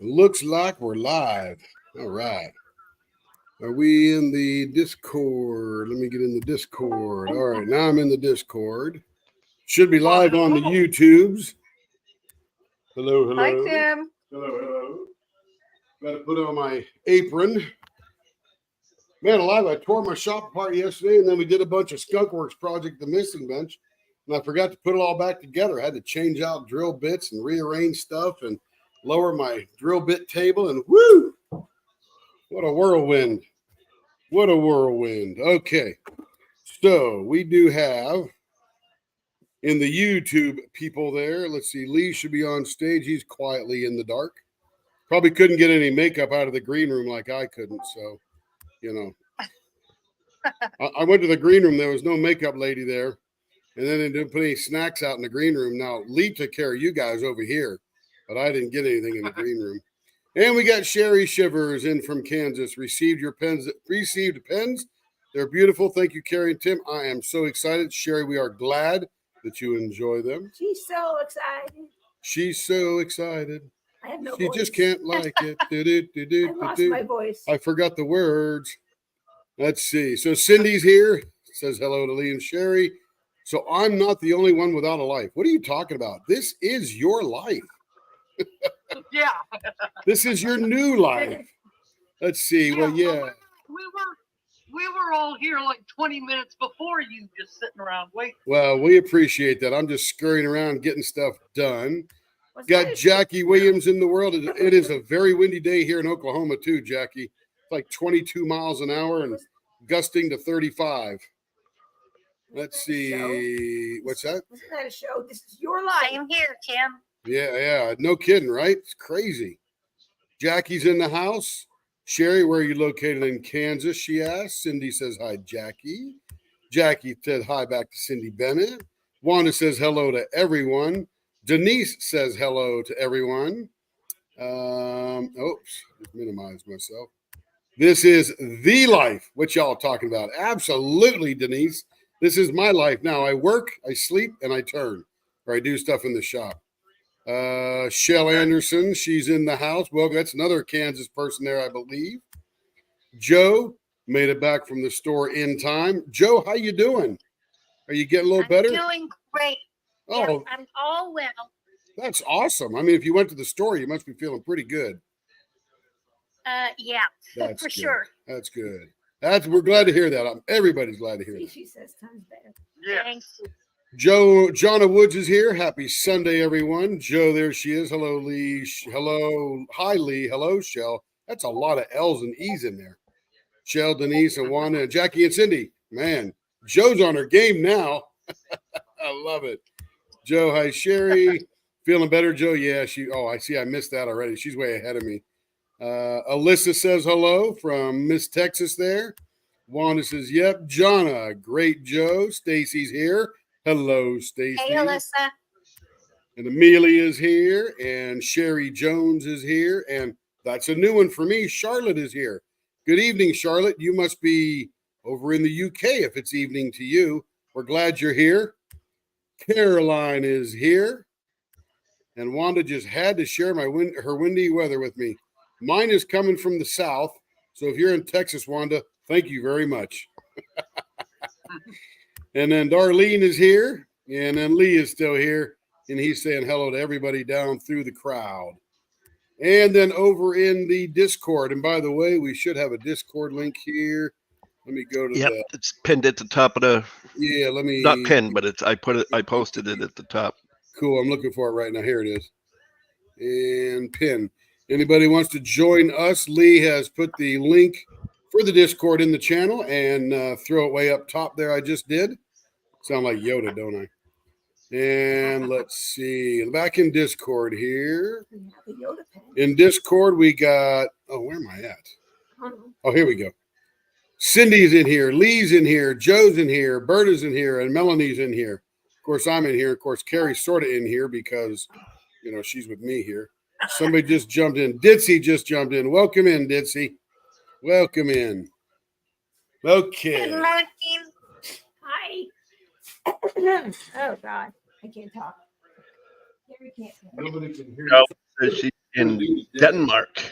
Looks like we're live. All right. Are we in the Discord? Let me get in the Discord. All right. Now I'm in the Discord. Should be live on the YouTubes. Hello, hello. Hi, Tim. Hello, hello. Got to put on my apron. Man alive, I tore my shop apart yesterday, and then we did a bunch of Skunkworks project, the missing bench, and I forgot to put it all back together. I had to change out drill bits and rearrange stuff and lower my drill bit table, and woo! What a whirlwind. What a whirlwind. Okay, so we do have in the YouTube people there. Let's see, Lee should be on stage. He's quietly in the dark. Probably couldn't get any makeup out of the green room like I couldn't, so, you know. I went to the green room. There was no makeup lady there. And then they didn't put any snacks out in the green room. Now, Lee took care of you guys over here, but I didn't get anything in the green room. And we got Sherry Shivers in from Kansas. Received pens. They're beautiful. Thank you, Carrie and Tim. I am so excited. Sherry, we are glad that you enjoy them. She's so excited. She's so excited. I have no She voice. just can't like it. I lost my voice. I forgot the words. Let's see. So Cindy's here. Says hello to Lee and Sherry. So I'm not the only one without a life. What are you talking about? This is your life. Yeah. This is your new life. Let's see. Well, yeah. We were all here like 20 minutes before you, just sitting around waiting. Well, we appreciate that. I'm just scurrying around getting stuff done. Got Jackie Williams in the world. It is a very windy day here in Oklahoma too, Jackie. It's like 22 miles an hour and gusting to 35. Let's see. What's that? Isn't that a show? This is your life. Same here, Tim. Yeah. No kidding, right? It's crazy. Jackie's in the house. Sherry, where are you located in Kansas? She asked. Cindy says hi, Jackie. Jackie said hi back to Cindy Bennett. Wanda says hello to everyone. Denise says hello to everyone. Oops, just minimized myself. This is the life. What y'all talking about? Absolutely, Denise. This is my life now. I work, I sleep, and I turn, or I do stuff in the shop. Shell Anderson, she's in the house. Well, that's another Kansas person there, I believe. Joe made it back from the store in time. Joe, how you doing? Are you getting a little better? Doing great. Oh, yes, I'm all well. That's awesome. I mean, if you went to the store, you must be feeling pretty good. Yeah, That's for good. sure. That's good. We're glad to hear that. Everybody's glad to hear that. She says time's better. Yeah. Thanks. Jonna Woods is here. Happy Sunday, everyone. Joe, there she is. Hello, Lee. Hello. Hi, Lee. Hello, Shell. That's a lot of L's and E's in there. Shell, Denise, and Wanda, and Jackie, and Cindy. Man, Joe's on her game now. I love it. Joe, hi, Sherry. Feeling better, Joe? Yeah, I see. I missed that already. She's way ahead of me. Alyssa says hello from Miss Texas there. Wanda says, yep. Jonna, great, Joe. Stacy's here. Hello, Stacy. Hey, Alyssa. And Amelia's here. And Sherry Jones is here. And that's a new one for me. Charlotte is here. Good evening, Charlotte. You must be over in the UK if it's evening to you. We're glad you're here. Caroline is here. And Wanda just had to share her windy weather with me. Mine is coming from the south. So if you're in Texas, Wanda, thank you very much. And then Darlene is here. And then Lee is still here. And he's saying hello to everybody down through the crowd. And then over in the Discord. And by the way, we should have a Discord link here. Let me go to that. It's pinned at the top of the. Yeah, let me. Not pinned, but I posted it at the top. Cool. I'm looking for it right now. Here it is. And pin. Anybody wants to join us? Lee has put the link for the Discord in the channel and throw it way up top there. I just did. Sound like Yoda, don't I? And let's see. Back in Discord here. In Discord, we got. Oh, where am I at? Oh, here we go. Cindy's in here. Lee's in here. Joe's in here. Berta's in here. And Melanie's in here. Of course, I'm in here. Of course, Carrie's sort of in here because, she's with me here. Somebody just jumped in. Ditzy just jumped in. Welcome in, Ditzy. Welcome in. Okay. Good morning. Hi. Oh, God. I can't talk. Carrie can't talk. Nobody can hear No, you. she's in today Denmark.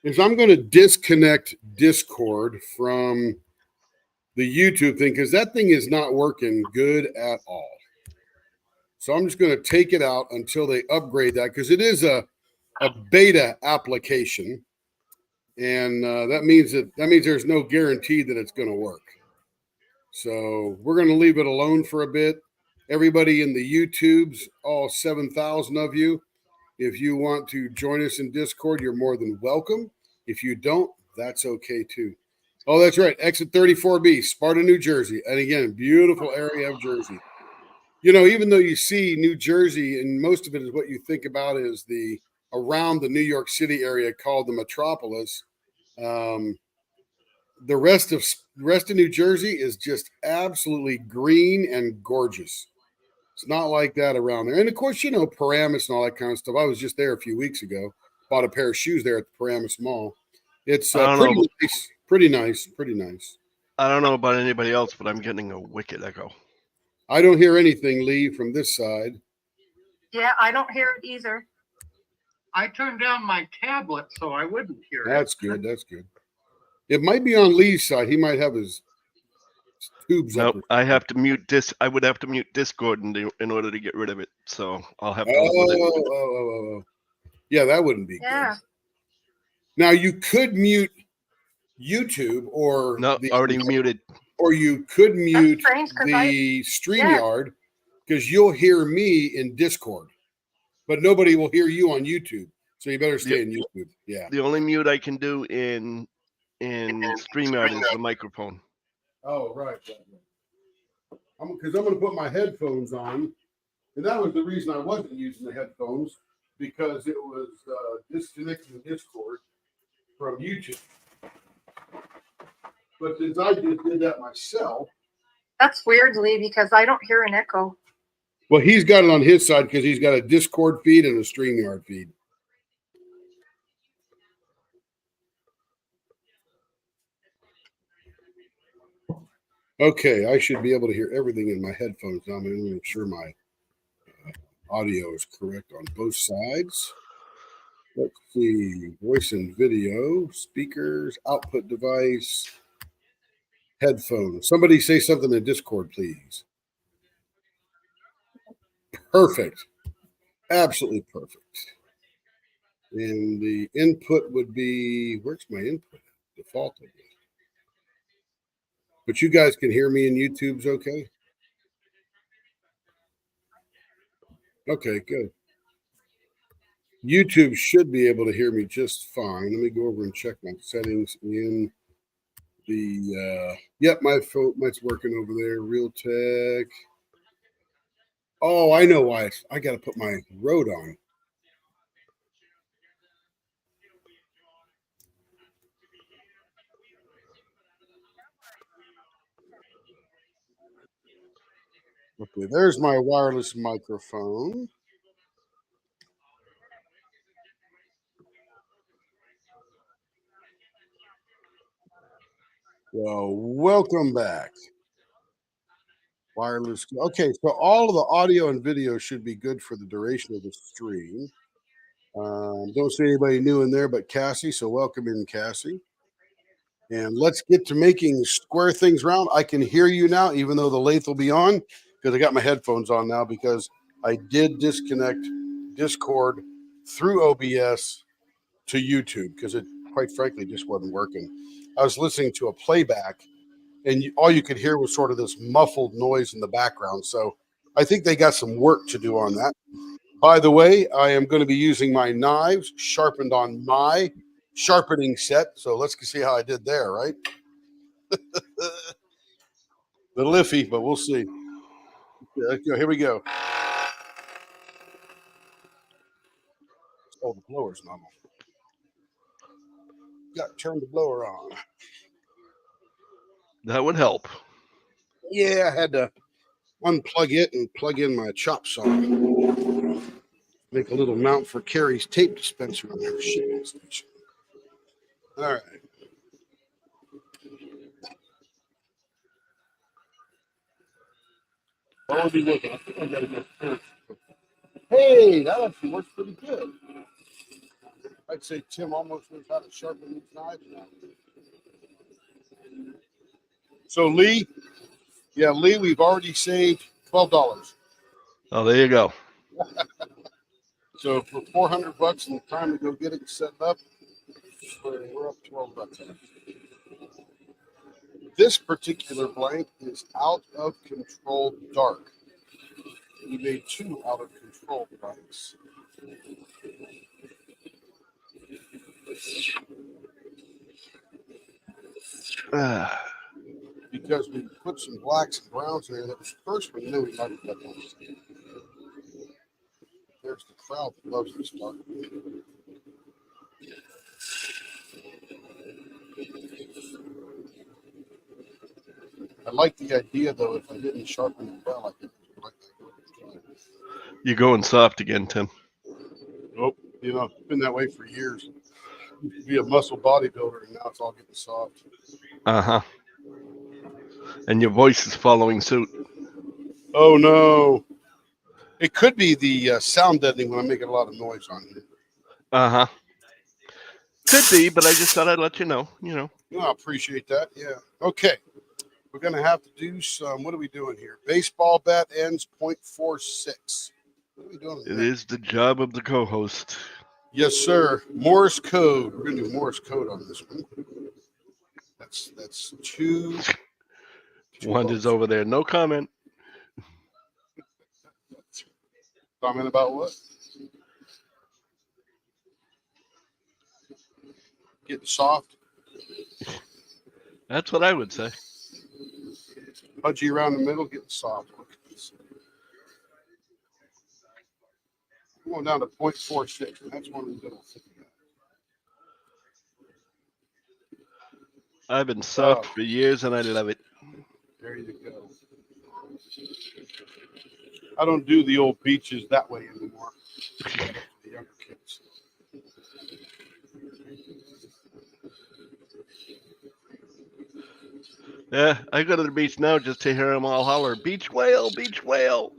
is I'm going to disconnect Discord from the YouTube thing because that thing is not working good at all. So I'm just going to take it out until they upgrade that because it is a beta application, and that means there's no guarantee that it's going to work. So we're going to leave it alone for a bit. Everybody in the YouTubes, all 7,000 of you, if you want to join us in Discord, you're more than welcome. If you don't, that's okay too. Oh, that's right. Exit 34B, Sparta, New Jersey. And again, beautiful area of Jersey. You know, even though you see New Jersey, and most of it is what you think about is the around the New York City area called the metropolis. The rest of New Jersey is just absolutely green and gorgeous. It's not like that around there. And of course, you know, Paramus and all that kind of stuff. I was just there a few weeks ago. Bought a pair of shoes there at the Paramus Mall. It's I don't pretty know. nice. Pretty nice. Pretty nice. I don't know about anybody else, but I'm getting a wicked echo. I don't hear anything, Lee, from this side. Yeah, I don't hear it either. I turned down my tablet so I wouldn't hear it. That's good. That's good. It might be on Lee's side. He might have his tubes up. No, I have to mute this. I would have to mute Discord in order to get rid of it. So I'll have to live with it. Oh. Yeah, that wouldn't be Yeah. good. Now you could mute YouTube or No, already muted. or you could mute strange, 'cause the StreamYard because you'll hear me in Discord, but nobody will hear you on YouTube. So you better stay in YouTube. Yeah. The only mute I can do in StreamYard is the microphone. Oh, right. Because I'm going to put my headphones on, and that was the reason I wasn't using the headphones because it was disconnecting Discord from YouTube. But since I just did that myself. That's weird, Lee, because I don't hear an echo. Well, he's got it on his side because he's got a Discord feed and a StreamYard feed. Okay, I should be able to hear everything in my headphones now. I'm going to make sure my audio is correct on both sides. Let's see, voice and video, speakers, output device, headphones. Somebody say something in Discord, please. Perfect. Absolutely perfect. And the input would be, where's my input? Default, I guess. But you guys can hear me in YouTube's okay? Okay, good. YouTube should be able to hear me just fine. Let me go over and check my settings in the, yep, my phone, mine's working over there. Realtek. Oh, I know why. I got to put my Rode on. Okay, there's my wireless microphone. Well, welcome back. Wireless. Okay, so all of the audio and video should be good for the duration of the stream. Don't see anybody new in there but Cassie, so welcome in, Cassie. And let's get to making square things round. I can hear you now, even though the lathe will be on, because I got my headphones on now because I did disconnect Discord through OBS to YouTube because it, quite frankly, just wasn't working. I was listening to a playback, and all you could hear was sort of this muffled noise in the background. So I think they got some work to do on that. By the way, I am going to be using my knives sharpened on my sharpening set. So let's see how I did there, right? Little iffy, but we'll see. Here we go. Oh, the blower's not on. Got to turn the blower on. That would help. Yeah, I had to unplug it and plug in my chop saw. Make a little mount for Carrie's tape dispenser on her shipping station. All right. What would be looking? I think I gotta go first. Hey, that actually works pretty good. I'd say Tim almost knows how to sharpen these knives now. So Lee, Lee, we've already saved $12. Oh, there you go. So for $400 and the time to go get it set up, we're up $12. This particular blank is out of control dark. We made 2 out of control blanks. Because we put some blacks and browns in there. That was the first one. We liked that one. There's the crowd that loves this dark. I like the idea, though, if I didn't sharpen it well, I could like that. You're going soft again, Tim. Nope. It's been that way for years. Be a muscle bodybuilder, and now it's all getting soft. Uh-huh. And your voice is following suit. Oh, no. It could be the sound deadening when I'm making a lot of noise on here. Uh-huh. Could be, but I just thought I'd let you know, I appreciate that. Yeah. Okay. We're going to have to do some, what are we doing here? Baseball bat ends 0.46. What are we doing? It is the job of the co-host. Yes, sir. Morse code. We're going to do Morse code on this one. That's two. One is over there. No comment. Comment about what? Getting soft. That's what I would say. Pudgy around the middle, getting soft. Look at this. I'm going down to 0.46, and that's one of the little things. I've been soft for years, and I love it. There you go. I don't do the old beaches that way anymore. The younger kids. Yeah, I go to the beach now just to hear them all holler, "Beach whale, beach whale."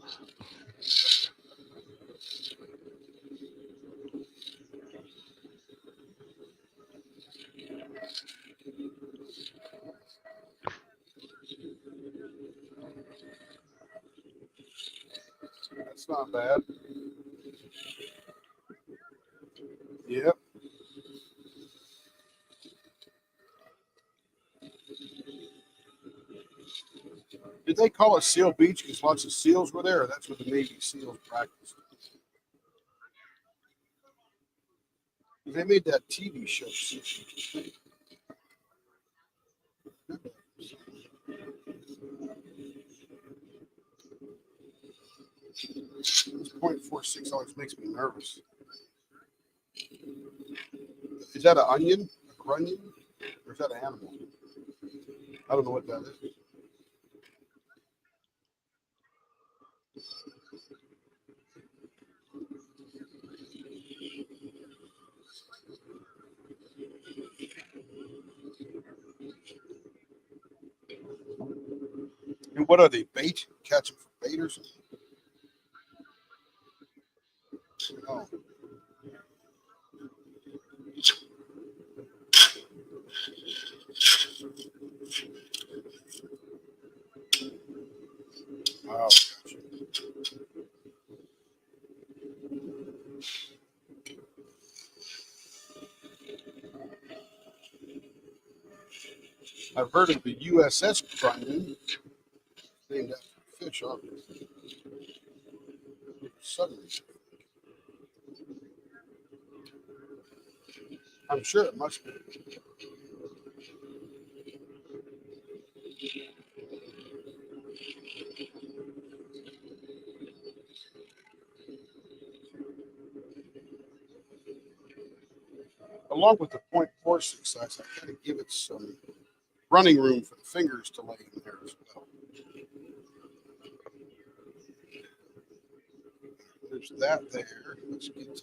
That's not bad. Yep. Did they call it Seal Beach because lots of seals were there? Or that's where the Navy SEALs practiced. They made that TV show. This 0.46 always makes me nervous. Is that an onion? A grunion? Or is that an animal? I don't know what that is. And what are they? Bait? Catch them for bait or something? Oh. Oh, gotcha. I've heard of the USS Grunion, named after fish, obviously. Suddenly, I'm sure it must be. Along with the 0.46 size, I got to give it some running room for the fingers to lay in there as well. There's that there. Let's get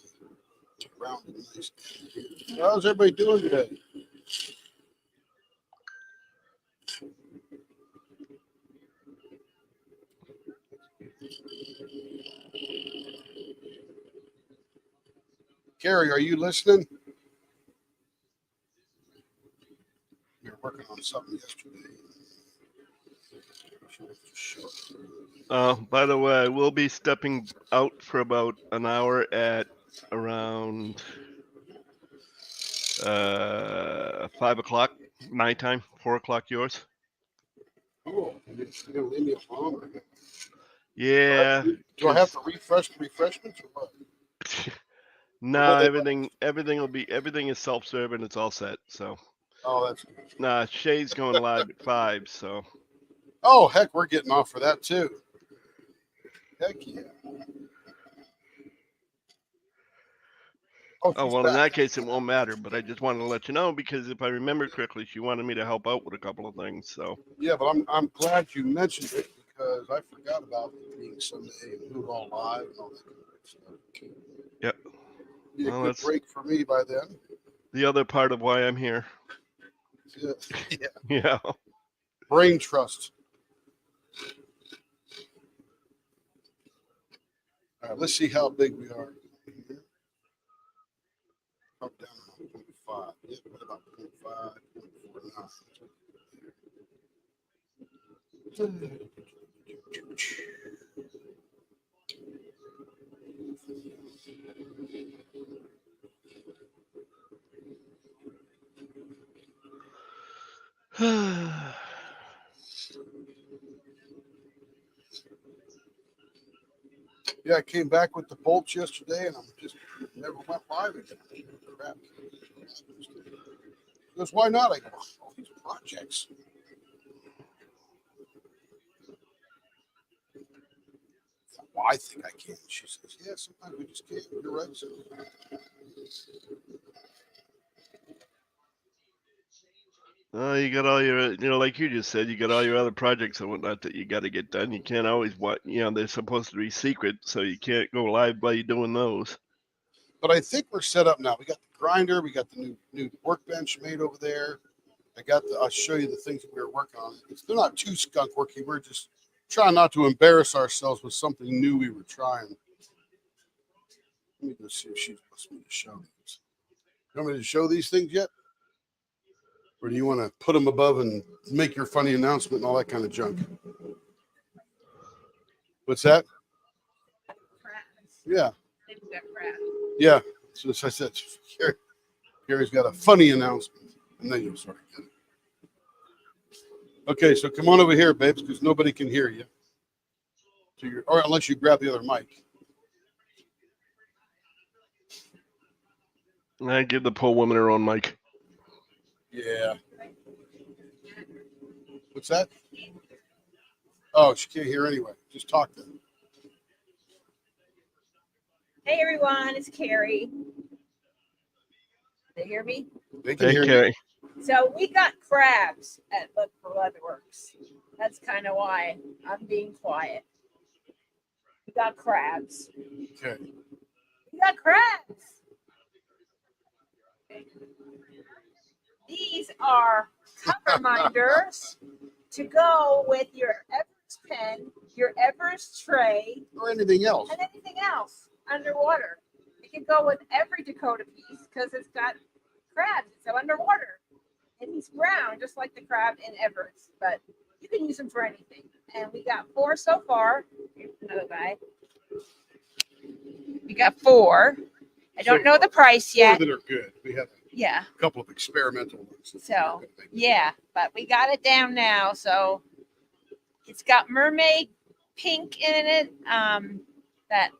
to round and nice. How's everybody doing today? Carrie, are you listening? something yesterday. By the way, I will be stepping out for about an hour at around 5 o'clock my time, 4 o'clock yours. Cool. You're gonna leave me alone. Yeah. Do I have to refresh the refreshments or what? No, everything is self-serving. It's all set. So, Oh, that's good. nah, Shay's going live at 5. So, Oh, heck, we're getting off for that too. Heck yeah. Oh, oh she's well, in back. that case, it won't matter. But I just wanted to let you know because if I remember correctly, she wanted me to help out with a couple of things. So, Yeah, but I'm glad you mentioned it because I forgot about it being Sunday and move all live and all that kind of stuff. Yep. Be a Well, good that's break for me by then. the other part of why I'm here. Yeah. Yeah. Yeah. Brain trust. All right, let's see how big we are. Up down 0.5. Yeah, what about 0.5, 0.49? Yeah, I came back with the bolts yesterday, and I'm just never went live again. Crap. He goes, why not? I go, all these projects. Well, I think I can. She says, yeah, sometimes we just can't. You're right. So. You got all your, like you just said, you got all your other projects and whatnot that you got to get done. You can't always they're supposed to be secret, so you can't go live while you're doing those. But I think we're set up now. We got the grinder. We got the new workbench made over there. I'll show you the things that we were working on. They're not too skunk worky. We're just trying not to embarrass ourselves with something new we were trying. Let me go see if she wants me to show these. You want me to show these things yet? Or do you want to put them above and make your funny announcement and all that kind of junk? What's that? Yeah. Yeah. So as I said, Gary's got a funny announcement. And then you'll sort of get it. Okay, so come on over here, babes, because nobody can hear you. Or unless you grab the other mic. I give the poor woman her own mic. Yeah. What's that? Oh, she can't hear anyway. Just talk to them. Hey everyone, it's Carrie. They hear me? They can Hey, hear you. Carrie. So we got crabs at Look for Leatherworks. That's kind of why I'm being quiet. We got crabs. Okay. We got crabs. These are cover minders to go with your Everest pen, your Everest tray, Or anything else. and anything else underwater. It can go with every Dakota piece because it's got crabs. So underwater. And he's brown, just like the crab in Everest, but you can use them for anything. And we got 4 so far. Here's another guy. We got 4. I don't know the price 4 yet. that are good. We have Yeah. a couple of experimental ones. So, yeah, but we got it down now. So it's got mermaid pink in it. That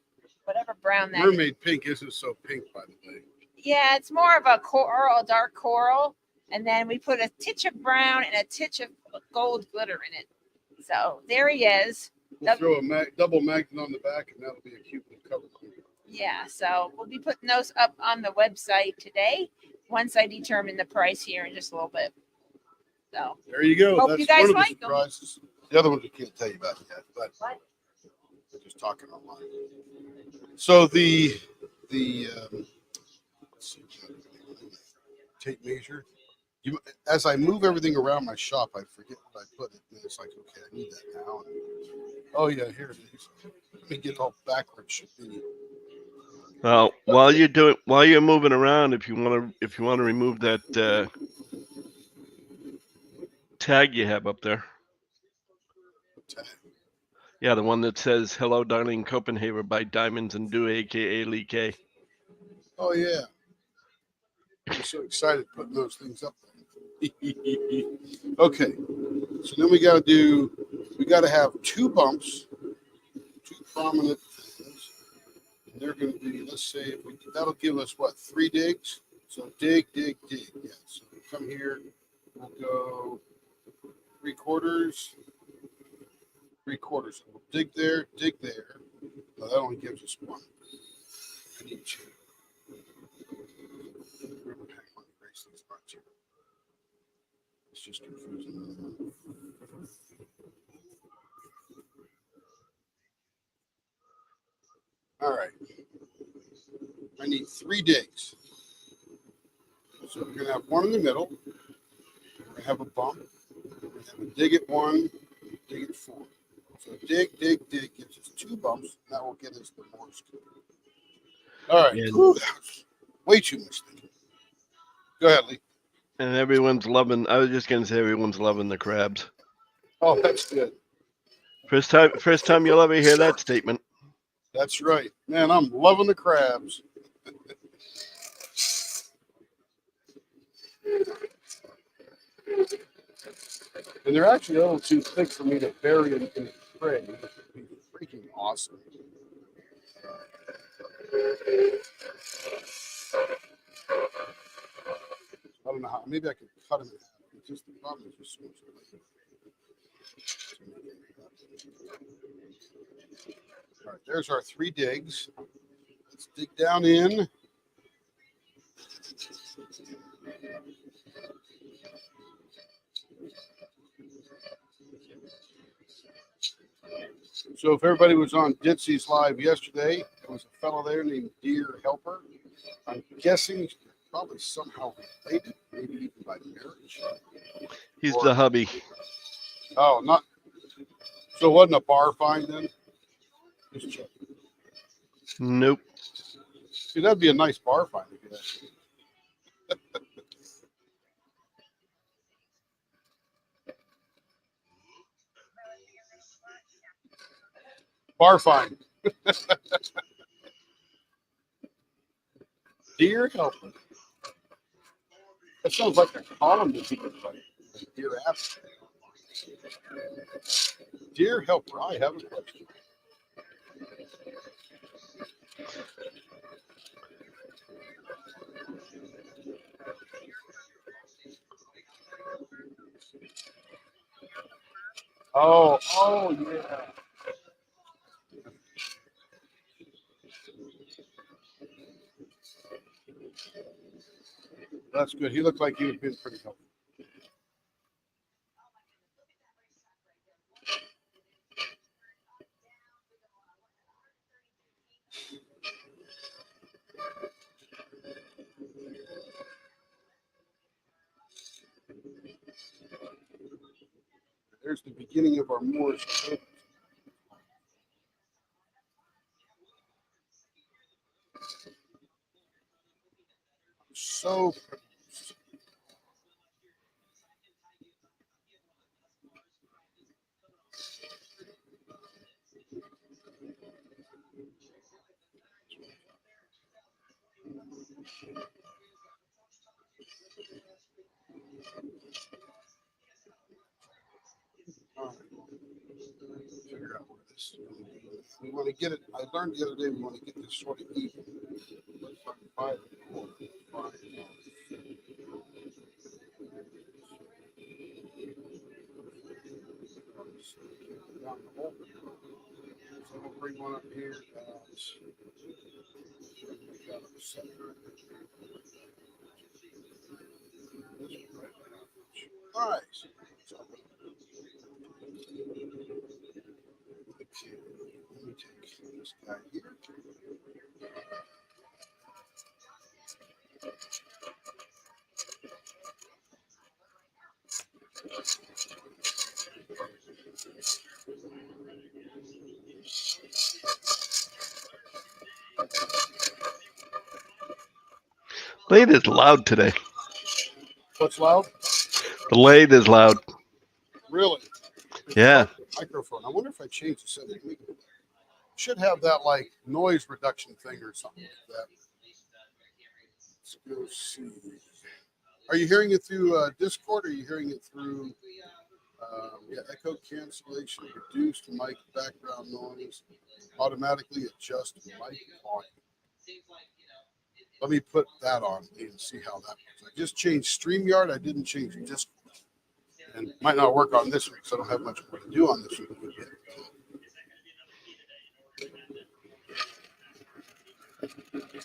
whatever brown that is. Mermaid pink isn't so pink, by the way. Yeah, it's more of a coral, a dark coral. And then we put a titch of brown and a titch of gold glitter in it. So there he is. We'll throw a double magnet on the back, and that'll be a cute little cover. Yeah, so we'll be putting those up on the website today once I determine the price here in just a little bit. So there you go. Hope That's you guys one of like the them. surprises. The other ones we can't tell you about yet, but What? we're just talking online. So the let's see, tape measure. As I move everything around my shop, I forget what I put it. And it's like, okay, I need that now. Oh yeah, here it is. Let me get it all backwards. Well, while you're moving around, if you want to remove that tag you have up there. Yeah, the one that says "Hello, darling Copenhagen" by Diamonds and Dew, aka Lee K. Oh yeah. I'm so excited putting those things up there. Okay. So then we gotta have two bumps, two prominent things. And they're gonna be, let's say if we that'll give us what, 3 digs? So dig. Yeah. So we come here, we'll go 3/4. So we'll dig there. Well, that only gives us one. I need two. It's just confusing. All right. I need 3 digs. So we're gonna have one in the middle. We're gonna have a bump. We're gonna have a dig at 1, dig at 4. So dig gives us 2 bumps. That will get us the Morse code. All right. And- Whew, that's way too much thinking. Go ahead, Lee. And everyone's loving. I was just gonna say everyone's loving the crabs. Oh, that's good. First time you'll ever hear that statement. That's right. Man, I'm loving the crabs. And they're actually a little too thick for me to bury in a tray. It would be freaking awesome. I don't know how. Maybe I could cut them in half. It's just the problem is just so much. All right, there's our 3 digs. Let's dig down in. So if everybody was on Ditsy's live yesterday, there was a fellow there named Deer Helper. I'm guessing probably somehow related, maybe even by marriage. He's Or- the hubby. Oh, not. So it wasn't a bar find then? Just check. Nope. See, that'd be a nice bar find if you ask me. Bar find. Deer Helper. That sounds like a column to people like Deer Apple. Dear Helper, I have a question. Oh yeah. That's good. He looked like he was being pretty helpful. There's the beginning of our Morse code. So figure out where this. We want to get it. I learned the other day we want to get this sort of even. Five, four, five. Down the hole. So we'll bring one up here. All right. Let me take this guy here. Lathe is loud today. What's loud? The lathe is loud. Yeah. Microphone. I wonder if I changed the setting. Should have that like noise reduction thing or something like that. Let's go see. Are you hearing it through Discord? Or are you hearing it through echo cancellation, reduced mic background noise, automatically adjust mic volume. Let me put that on and see how that works. I just changed StreamYard. I didn't change Discord. And it might not work on this one because I don't have much more to do on this one yet.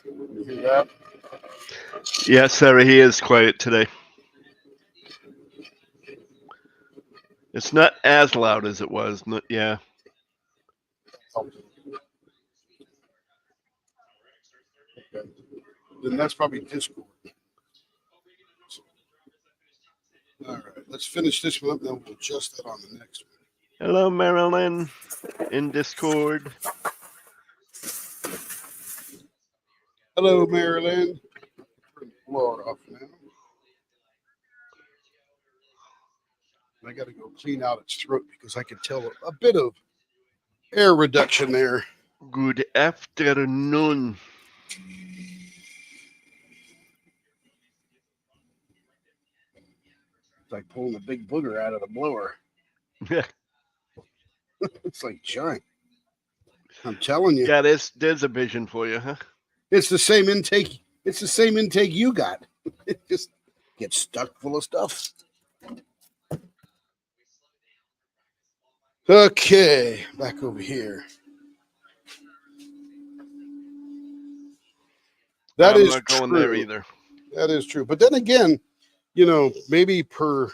You hear that? Yeah, Sarah, he is quiet today. It's not as loud as it was. Yeah. Okay. Then that's probably Discord. All right, let's finish this one up, then we'll adjust that on the next one. Hello, Marilyn, in Discord. Hello, Marilyn. Turn the floor off now. I got to go clean out its throat because I can tell a bit of air reduction there. Good afternoon. It's like pulling a big booger out of the blower. It's like giant. I'm telling you. Yeah, there's a vision for you, huh? It's the same intake. It's the same intake you got. It just gets stuck full of stuff. Okay, back over here. That I'm is not going true. there either. That is true. But then again, maybe per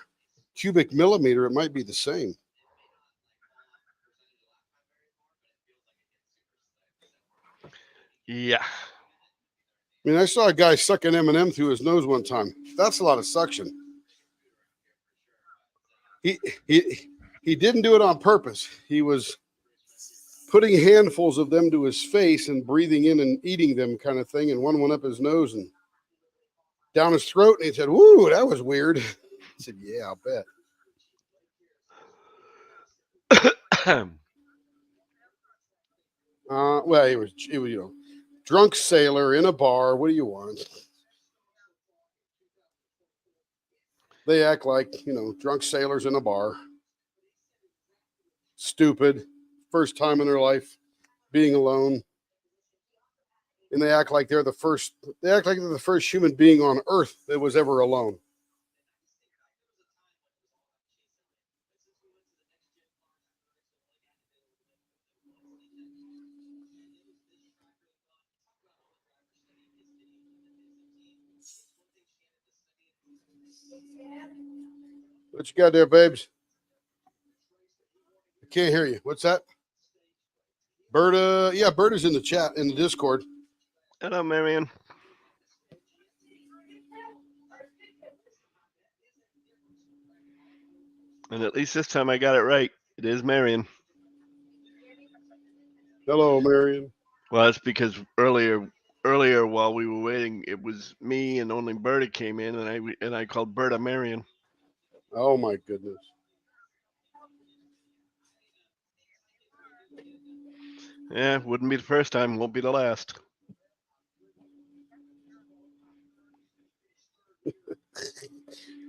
cubic millimeter, it might be the same. Yeah. I mean, I saw a guy suck an M&M through his nose one time. That's a lot of suction. He didn't do it on purpose. He was putting handfuls of them to his face and breathing in and eating them kind of thing. And one went up his nose and down his throat. And he said, "Woo, that was weird." I said, "Yeah, I'll bet." Well, he was, drunk sailor in a bar. What do you want? They act like, drunk sailors in a bar. Stupid. First time in their life being alone. And they act like they're the first human being on earth that was ever alone. What you got there, babes? I can't hear you. What's that? Berta, yeah, Berta's in the chat, in the Discord. Hello, Marion. And at least this time I got it right. It is Marion. Hello, Marion. Well, that's because earlier while we were waiting, it was me and only Berta came in, and I called Berta Marion. Oh my goodness. Yeah, wouldn't be the first time, won't be the last.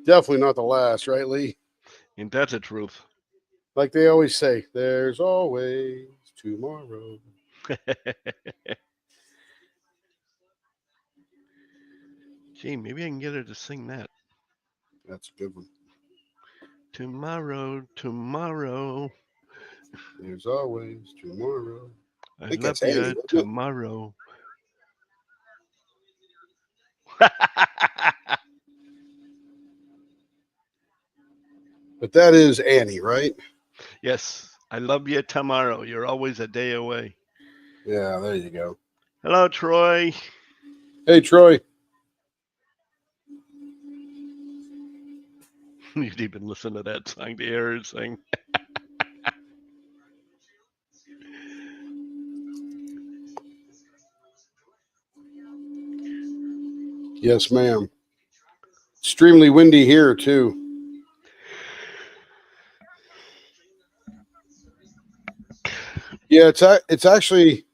Definitely not the last, right, Lee? Ain't that the truth? Like they always say, there's always tomorrow. Gee, maybe I can get her to sing that. That's a good one. Tomorrow, tomorrow. There's always tomorrow. I think love that's Andy, you wasn't it? tomorrow. But that is Annie, right? Yes, I love you tomorrow. You're always a day away. Yeah, there you go. Hello, Troy. Hey, Troy. You'd even listen to that song to hear her sing. Yes, ma'am. Extremely windy here, too. Yeah, it's actually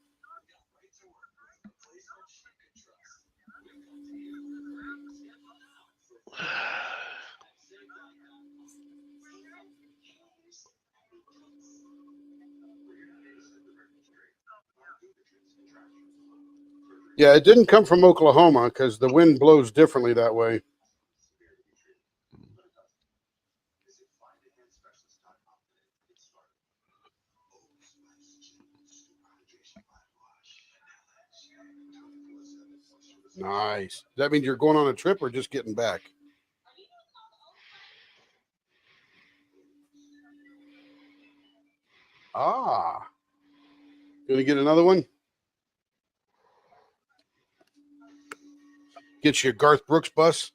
yeah, it didn't come from Oklahoma because the wind blows differently that way. Nice. Does that mean you're going on a trip or just getting back? Ah, gonna get another one. Get you a Garth Brooks bus.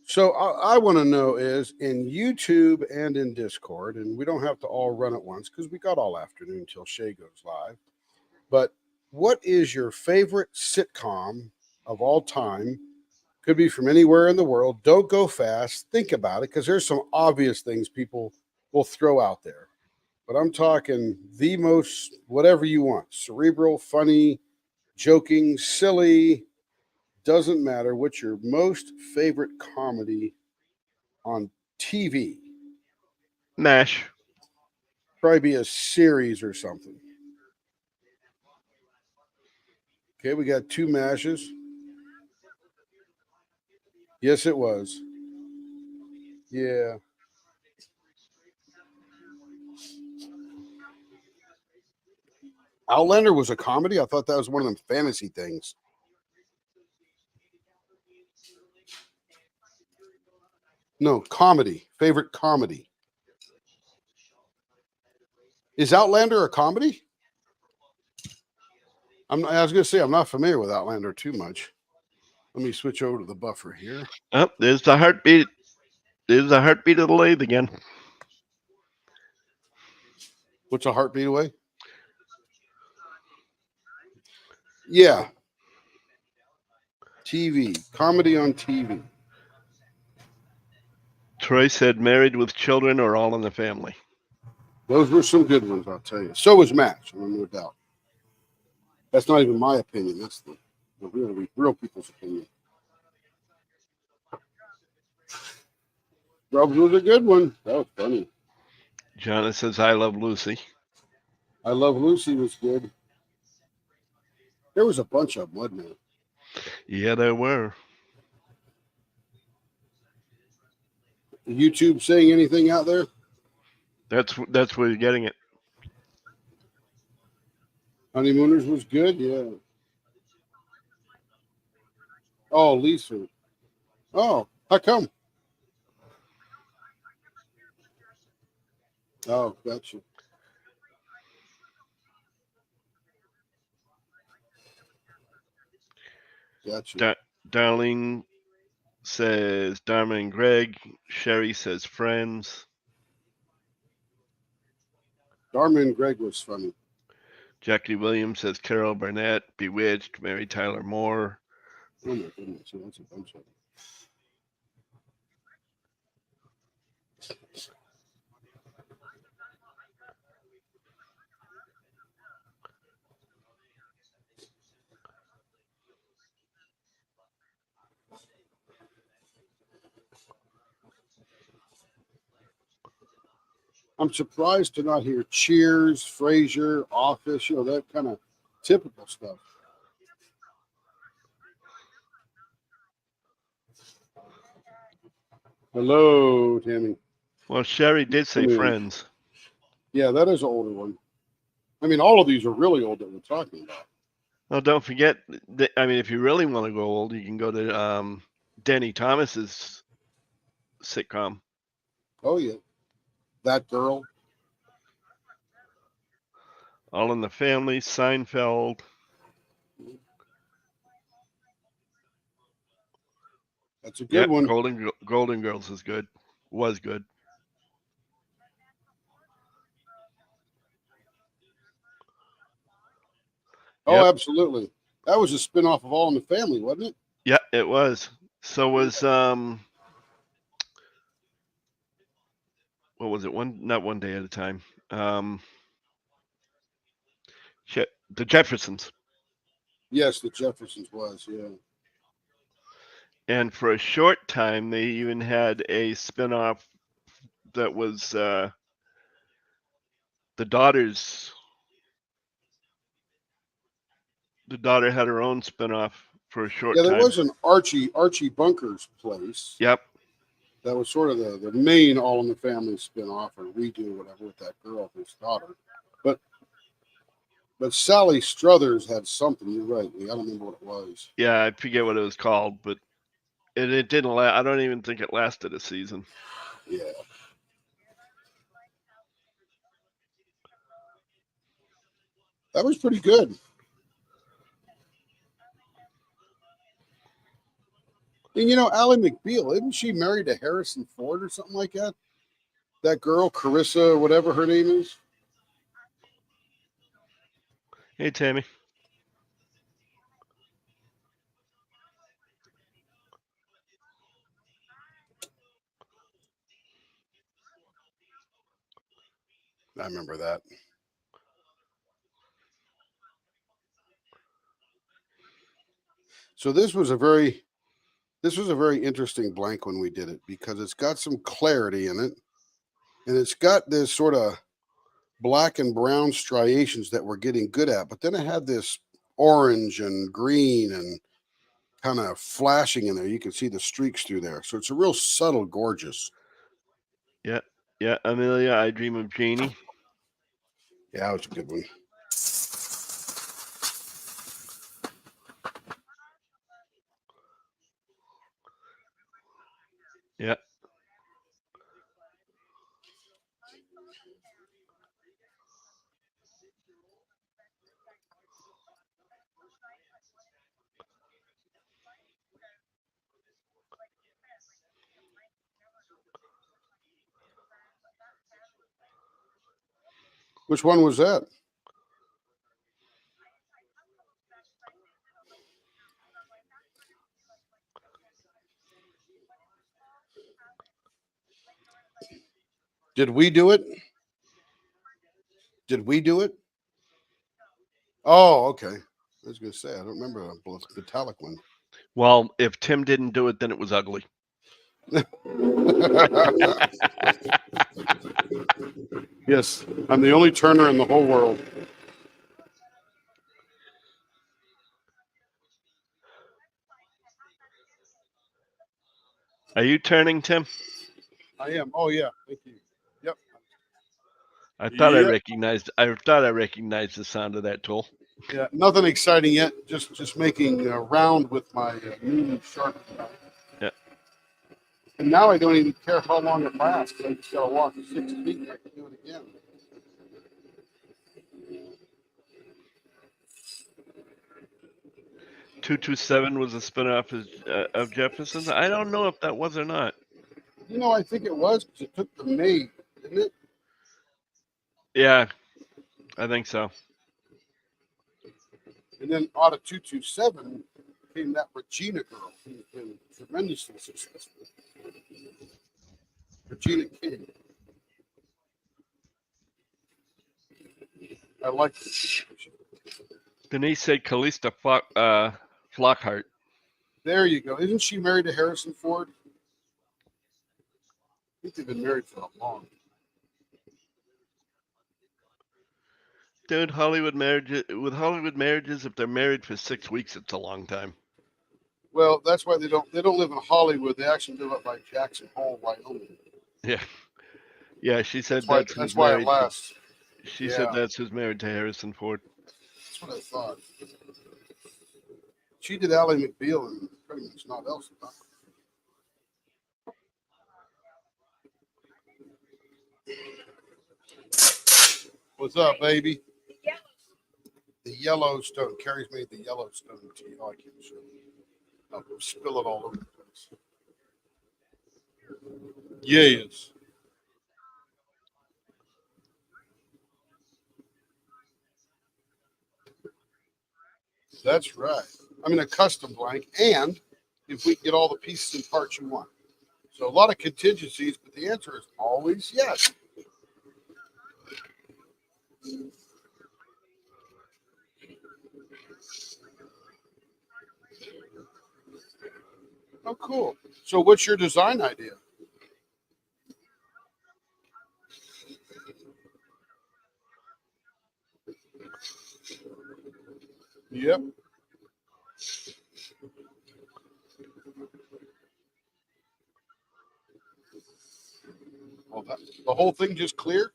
So I want to know is in YouTube and in Discord, and we don't have to all run at once because we got all afternoon until Shay goes live. But what is your favorite sitcom of all time? Could be from anywhere in the world. Don't go fast. Think about it because there's some obvious things people will throw out there. But I'm talking the most, whatever you want, cerebral, funny, joking, silly, doesn't matter. What's your most favorite comedy on TV? MASH. Probably be a series or something. Okay, we got two mashes. Yes, it was. Yeah. Outlander was a comedy. I thought that was one of them fantasy things. No, comedy. Favorite comedy. Is Outlander a comedy? I was going to say I'm not familiar with Outlander too much. Let me switch over to the buffer here. Oh, there's the heartbeat. There's the heartbeat of the lathe again. What's a heartbeat away? Yeah. TV. Comedy on TV. Troy said married with children or all in the family. Those were some good ones, I'll tell you. So was Match, no doubt. That's not even my opinion. That's the real people's opinion. Rubs was a good one. That was funny. Jonna says I Love Lucy. I Love Lucy was good. There was a bunch of them, wasn't there? Yeah, there were. YouTube saying anything out there? That's where you're getting it. Honeymooners was good, yeah. Oh, Lisa. Oh, how come? Oh, gotcha. Gotcha. Darlene says Dharma and Greg. Sherry says Friends. Dharma and Greg was funny. Jackie Williams says Carol Burnett, Bewitched, Mary Tyler Moore. Oh my goodness, yeah, that's a bunch of them. I'm surprised to not hear Cheers, Frasier, Office, that kind of typical stuff. Hello, Tammy. Well, Sherry did say Come in. Friends. Yeah, that is an older one. I mean, all of these are really old that we're talking about. Well, don't forget. If you really want to go old, you can go to Danny Thomas's sitcom. Oh yeah, That Girl. All in the Family, Seinfeld. That's a good one. Golden Girls is good. Was good. Oh, Yep. absolutely. That was a spinoff of All in the Family, wasn't it? Yeah, it was. So was what was it? Not One Day at a Time. The Jeffersons. Yes, the Jeffersons was. Yeah. And for a short time, they even had a spinoff that was the daughters. The daughter had her own spinoff for a short Yeah, there time. was an Archie Bunker's place. Yep. That was sort of the main All in the Family spinoff or redo, whatever, with that girl, his daughter. But Sally Struthers had something. You're right, Lee. I don't remember what it was. Yeah, I forget what it was called, but it didn't last. I don't even think it lasted a season. Yeah. That was pretty good. And you know, Ally McBeal, isn't she married to Harrison Ford or something like that? That girl, Carissa, whatever her name is. Hey, Tammy. I remember that. So this was a very interesting blank when we did it because it's got some clarity in it, and it's got this sort of black and brown striations that we're getting good at. But then it had this orange and green and kind of flashing in there. You can see the streaks through there. So it's a real subtle, gorgeous. Yeah, yeah. Amelia, I Dream of Jeannie. Yeah, that was a good one. Yeah. Which one was that? Did we do it? Did we do it? Oh, okay. I was going to say, I don't remember a metallic one. Well, if Tim didn't do it, then it was ugly. Yes, I'm the only Turner in the whole world. Are you turning, Tim? I am. Oh yeah, thank you. Yep. I thought I Yep. recognized. I thought I recognized the sound of that tool. Yeah, nothing exciting yet. Just making a round with my newly sharpened knife. Yeah. And now I don't even care how long it lasts. I just gotta walk 6 feet and I can do it again. "227" was a spinoff of Jefferson's. I don't know if that was or not. You know, I think it was because it took the maid, didn't it? Yeah, I think so. And then out of 227 came that Regina girl who's been tremendously successful. Regina King. I like it. Denise said Callista Flockhart. There you go. Isn't she married to Harrison Ford? I think they've been married for a long. Dude, with Hollywood marriages, if they're married for 6 weeks, it's a long time. Well, that's why they don't live in Hollywood. They actually live up by Jackson Hole, Wyoming. Yeah, yeah. She said That's why it lasts. She said that's who's married to Harrison Ford. That's what I thought. She did Ally McBeal and pretty much not else. What's up, baby? The Yellowstone. Carrie's made the Yellowstone tea. Oh, I can't show you. I'll spill it all over the place. Yes. That's right. I mean, a custom blank, and if we get all the pieces and parts you want. So a lot of contingencies, but the answer is always yes. Oh, cool. So what's your design idea? Yep. Well, the whole thing just clear?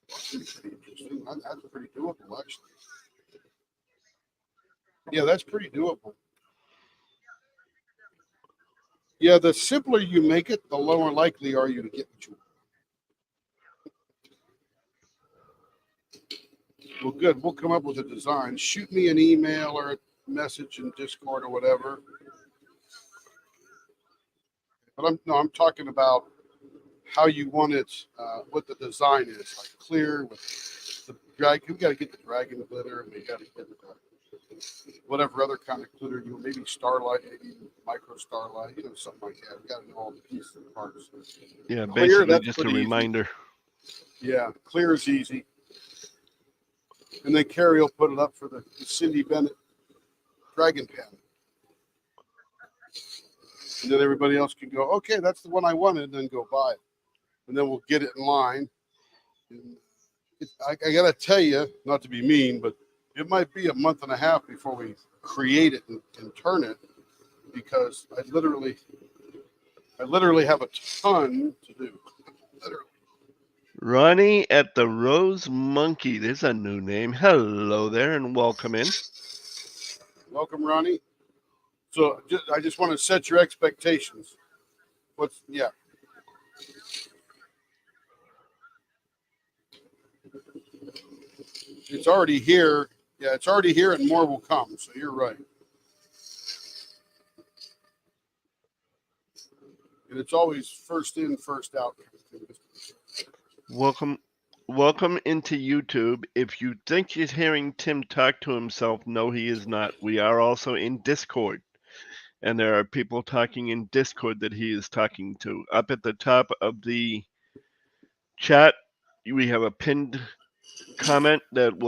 That's pretty interesting. That's pretty doable, actually. Yeah, that's pretty doable. Yeah, the simpler you make it, the lower likely are you to get what you want. Well, good. We'll come up with a design. Shoot me an email or a message in Discord or whatever. But I'm talking about how you want it, what the design is, like clear with the drag. We got to get the dragon glitter, and we got to get whatever other kind of glitter you maybe starlight, maybe micro starlight, something like that. We got to know all the pieces and parts. Yeah, Clear, basically that's just a pretty easy. reminder. Yeah, clear is easy. And then Carrie will put it up for the Cindy Bennett dragon pen. And then everybody else can go, okay, that's the one I wanted, and then go buy it. And then we'll get it in line. And I got to tell you, not to be mean, but it might be a month and a half before we create it and turn it, because I literally have a ton to do. Literally. Ronnie at the Rose Monkey. There's a new name. Hello there and welcome in. Welcome, Ronnie. So I just want to set your expectations. Yeah. It's already here. Yeah, it's already here and more will come. So you're right. And it's always first in, first out. Welcome into YouTube. If you think you're hearing Tim talk to himself, no, he is not. We are also in Discord. And there are people talking in Discord that he is talking to. Up at the top of the chat, we have a pinned comment that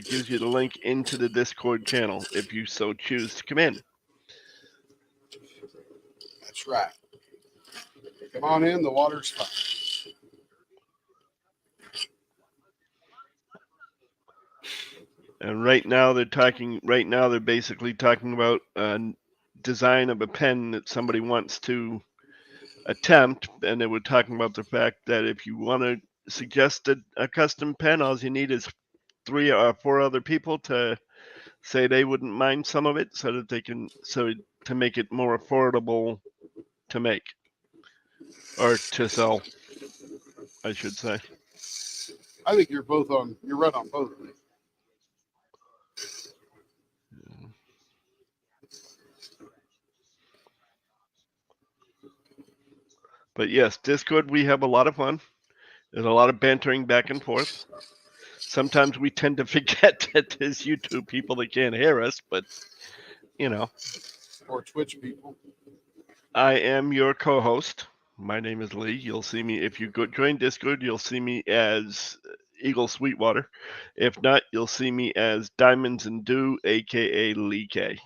gives you the link into the Discord channel if you so choose to come in. That's right. Come on in, the water's fine. And right now they're basically talking about a design of a pen that somebody wants to attempt, and they were talking about the fact that if you want to suggest a custom pen, all you need is 3 or 4 other people to say they wouldn't mind some of it, so that to make it more affordable to make or to sell, I should say. I think you're right on both. But yes, Discord, we have a lot of fun. There's a lot of bantering back and forth. Sometimes we tend to forget that there's YouTube people that can't hear us, but Or Twitch people. I am your co-host. My name is Lee. You'll see me if you join Discord. You'll see me as Eagle Sweetwater. If not, you'll see me as Diamonds and Dew, aka Lee K.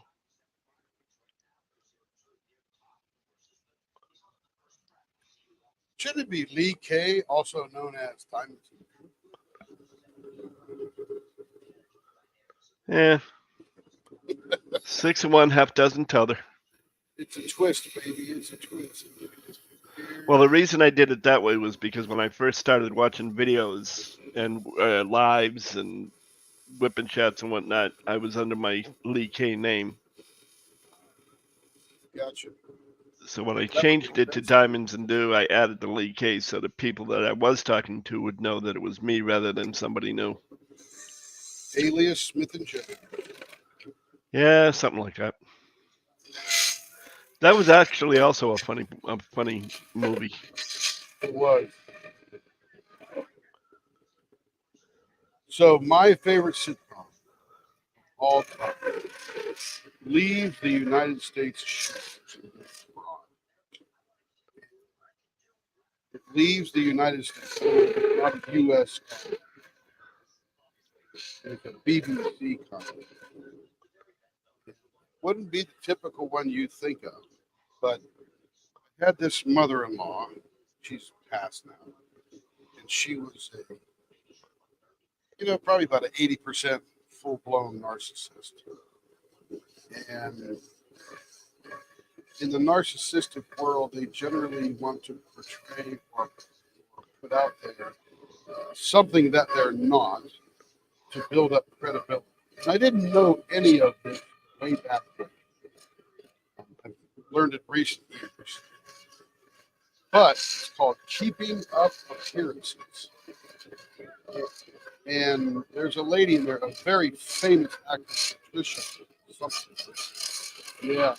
Should it be Lee K, also known as Diamond? Yeah. 6 of one, half dozen t'other. It's a twist, baby. It's a twist. Well, the reason I did it that way was because when I first started watching videos and lives and whipping chats and whatnot, I was under my Lee K name. Gotcha. So when I changed it to Diamonds and Dew, I added the Lee K so the people that I was talking to would know that it was me rather than somebody new. Alias Smith and Jones. Yeah, something like that. That was actually also a funny movie. It was. So my favorite sitcom all time leaves the United States shores. It leaves the United States, not a U.S. colony. It's a BBC colony. It wouldn't be the typical one you think of, but I had this mother-in-law. She's passed now, and she was probably about an 80% full-blown narcissist. And in the narcissistic world, they generally want to portray or put out there something that they're not to build up credibility. And I didn't know any of this way back then. I've learned it recently. But it's called keeping up appearances. And there's a lady in there, a very famous actress, Patricia something. Yeah.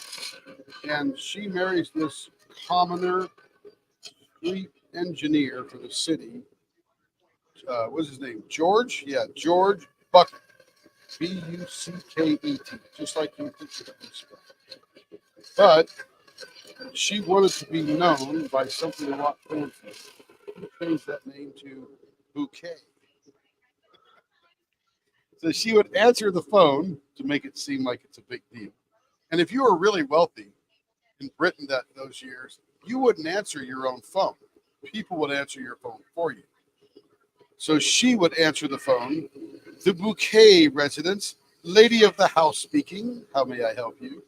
And she marries this commoner, street engineer for the city. What's his name? George? Yeah, George Bucket. Bucket, just like you think of this guy. But she wanted to be known by something a lot fancier. She changed that name to Bouquet. So she would answer the phone to make it seem like it's a big deal. And if you were really wealthy in Britain those years, you wouldn't answer your own phone. People would answer your phone for you. So she would answer the phone. The Bouquet residence, lady of the house speaking. How may I help you?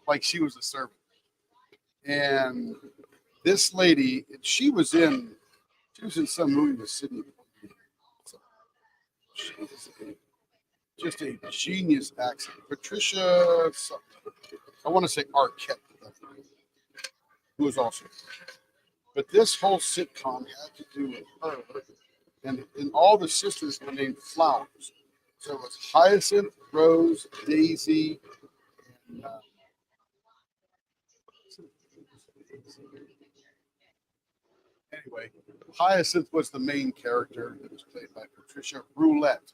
Like she was a servant. And this lady, she was in some movie with Sydney. She was just a genius accent. Patricia, I want to say Arquette, who was also. But this whole sitcom had to do with her, and all the sisters were named flowers. So it was Hyacinth, Rose, Daisy, and anyway, Hyacinth was the main character that was played by Patricia Roulette.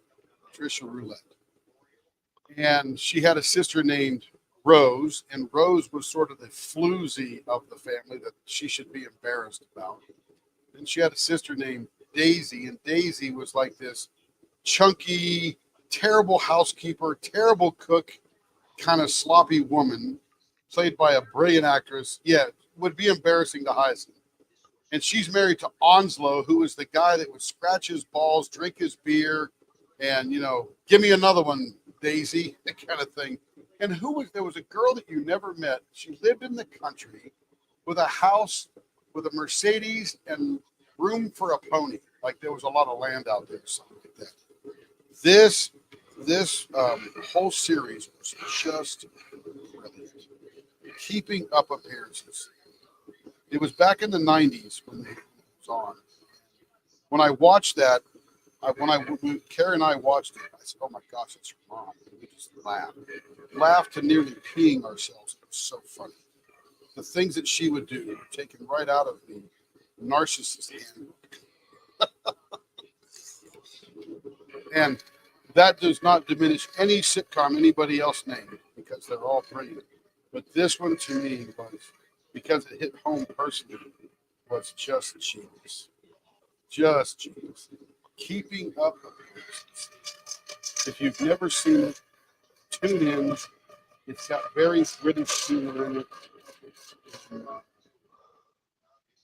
And she had a sister named Rose, and Rose was sort of the floozy of the family that she should be embarrassed about. And she had a sister named Daisy, and Daisy was like this chunky, terrible housekeeper, terrible cook, kind of sloppy woman, played by a brilliant actress. Yeah, would be embarrassing to Hyacinth. And she's married to Onslow, who was the guy that would scratch his balls, drink his beer, and, give me another one, Daisy, that kind of thing. And there was a girl that you never met. She lived in the country with a house with a Mercedes and room for a pony. Like there was a lot of land out there, something like that. This whole series was just brilliant. Keeping up appearances. It was back in the 90s when it was on. When I watched that, when Carrie and I watched it, I said, "Oh my gosh, it's her mom." And we just laughed to nearly peeing ourselves. It was so funny. The things that she would do were taken right out of the narcissist handbook. And that does not diminish any sitcom anybody else named because they're all brilliant. But this one to me was, because it hit home personally, was just genius. Just genius. Keeping up appearances. If you've never seen it, tune in. It's got very British humor in it.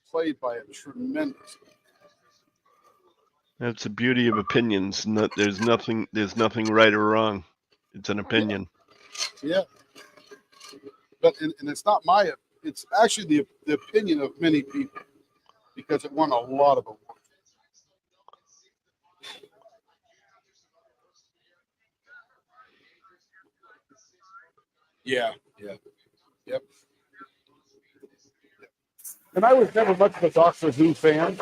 Played by a tremendous. That's the beauty of opinions. There's nothing right or wrong. It's an opinion. Yeah. But and it's not it's actually the opinion of many people because it won a lot of awards. Yeah. Yep. And I was never much of a Doctor Who fan.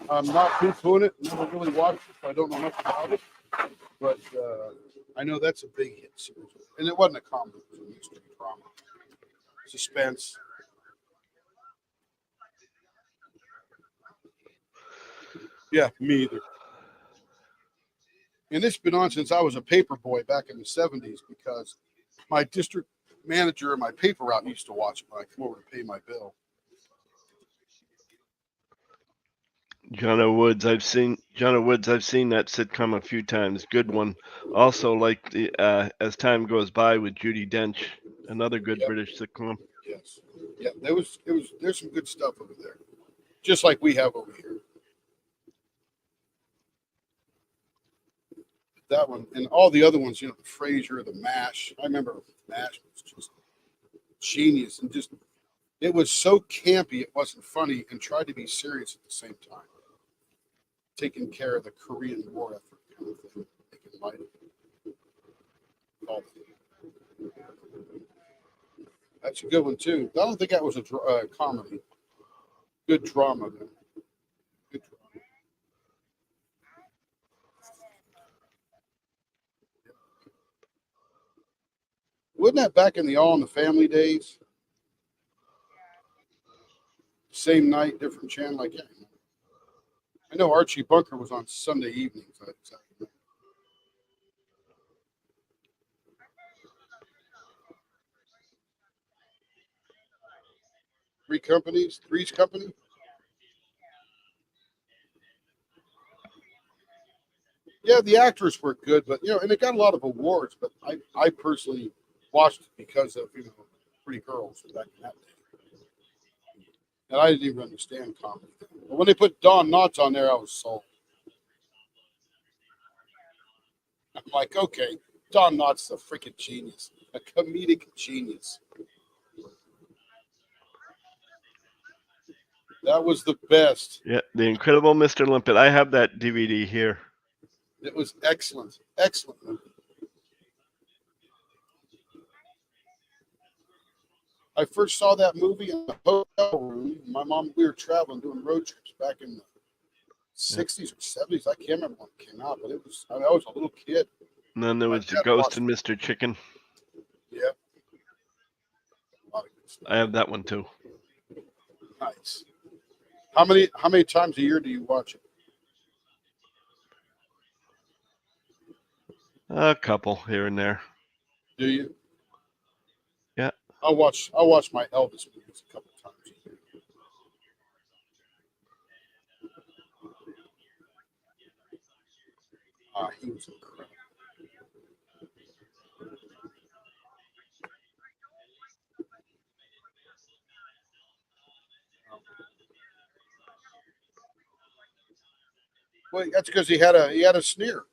I'm not too fluent it, never really watched it, so I don't know much about it. But I know that's a big hit series. And it wasn't a comedy, it was a mystery drama. Suspense. Yeah, me either. And it's been on since I was a paper boy back in the 70s because my district manager and my paper route used to watch it when I come over to pay my bill. John O. Woods, I've seen that sitcom a few times. Good one. Also, like the as time goes by with Judi Dench, another good Yep. British sitcom. Yes. Yeah, there's some good stuff over there. Just like we have over here. That one and all the other ones, the Frasier, the MASH. I remember MASH was just genius and just it was so campy it wasn't funny and tried to be serious at the same time. Taking care of the Korean War effort kind of thing. Making light of it. All of it. That's a good one too. I don't think that was a comedy. Good drama though. Good drama. Wasn't that back in the All in the Family days? Same night, different channel. Like, yeah. I know Archie Bunker was on Sunday evenings. Three's Company. Yeah, the actors were good, but and it got a lot of awards. But I personally watched it because of Pretty Girls back in that day, and I didn't even understand comedy. But when they put Don Knotts on there, I was sold. I'm like, okay, Don Knotts a freaking genius, a comedic genius. That was the best. Yeah, The Incredible Mr. Limpet. I have that DVD here. It was excellent, excellent movie. I first saw that movie in the hotel room. My mom, we were traveling, doing road trips back in the 60s or 70s. I can't remember when it came out, but I was a little kid. And then there was The Ghost and Mr. Chicken. Yeah. I have that one too. Nice. How many times a year do you watch it? A couple here and there. Do you? Yeah. I'll watch my Elvis movies a couple times a year. He was incredible. Well, that's because he had a sneer.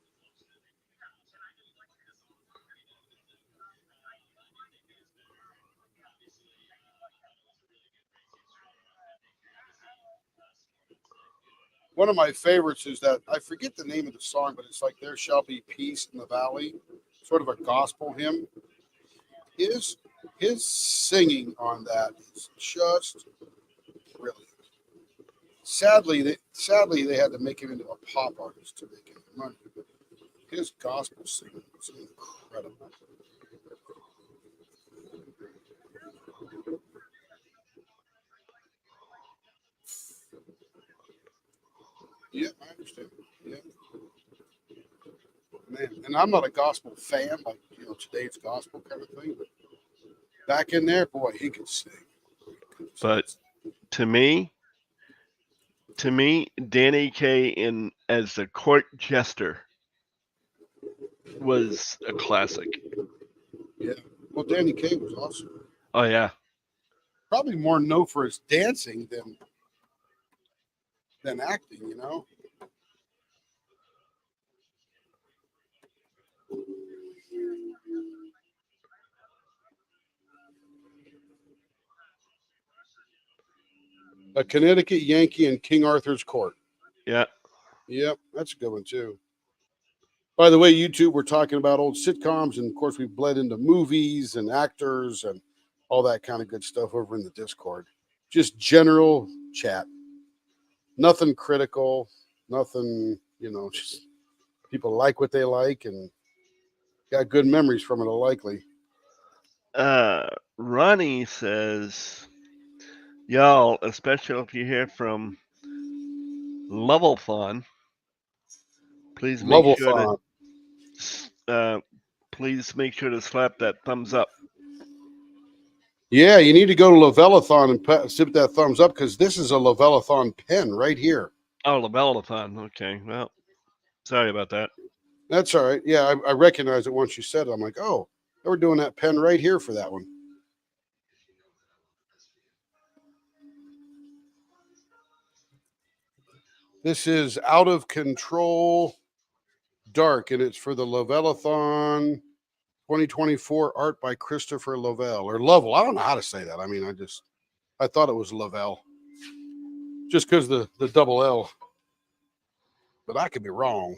One of my favorites is that I forget the name of the song, but it's like "There Shall Be Peace in the Valley," sort of a gospel hymn. His singing on that is just brilliant. Sadly, they had to make him into a pop artist to make any money. But his gospel singing was incredible. Yeah, I understand. Yeah, man, and I'm not a gospel fan, like today's gospel kind of thing. But back in there, boy, he could sing. But to me, Danny Kaye as the court jester was a classic. Yeah. Well, Danny Kaye was awesome. Oh yeah. Probably more known for his dancing than acting, A Connecticut Yankee in King Arthur's Court. Yeah. Yep, that's a good one too. By the way, YouTube, we're talking about old sitcoms, and of course, we've bled into movies and actors and all that kind of good stuff over in the Discord. Just general chat. Nothing critical, nothing, just people like what they like and got good memories from it, likely. Ronnie says, y'all, especially if you hear from Level Fun, please make sure to please make sure to slap that thumbs up. Yeah, you need to go to Lovelathon and sip that thumbs up because this is a Lovelathon pen right here. Oh, Labelathon. Okay. Well, sorry about that. That's all right. Yeah, I recognized it once you said it. I'm like, oh, they were doing that pen right here for that one. This is Out of Control Dark, and it's for the Lovelathon 2024 art by Christopher Lovell or Lovell. I don't know how to say that. I mean, I thought it was Lovell just because the double L, but I could be wrong.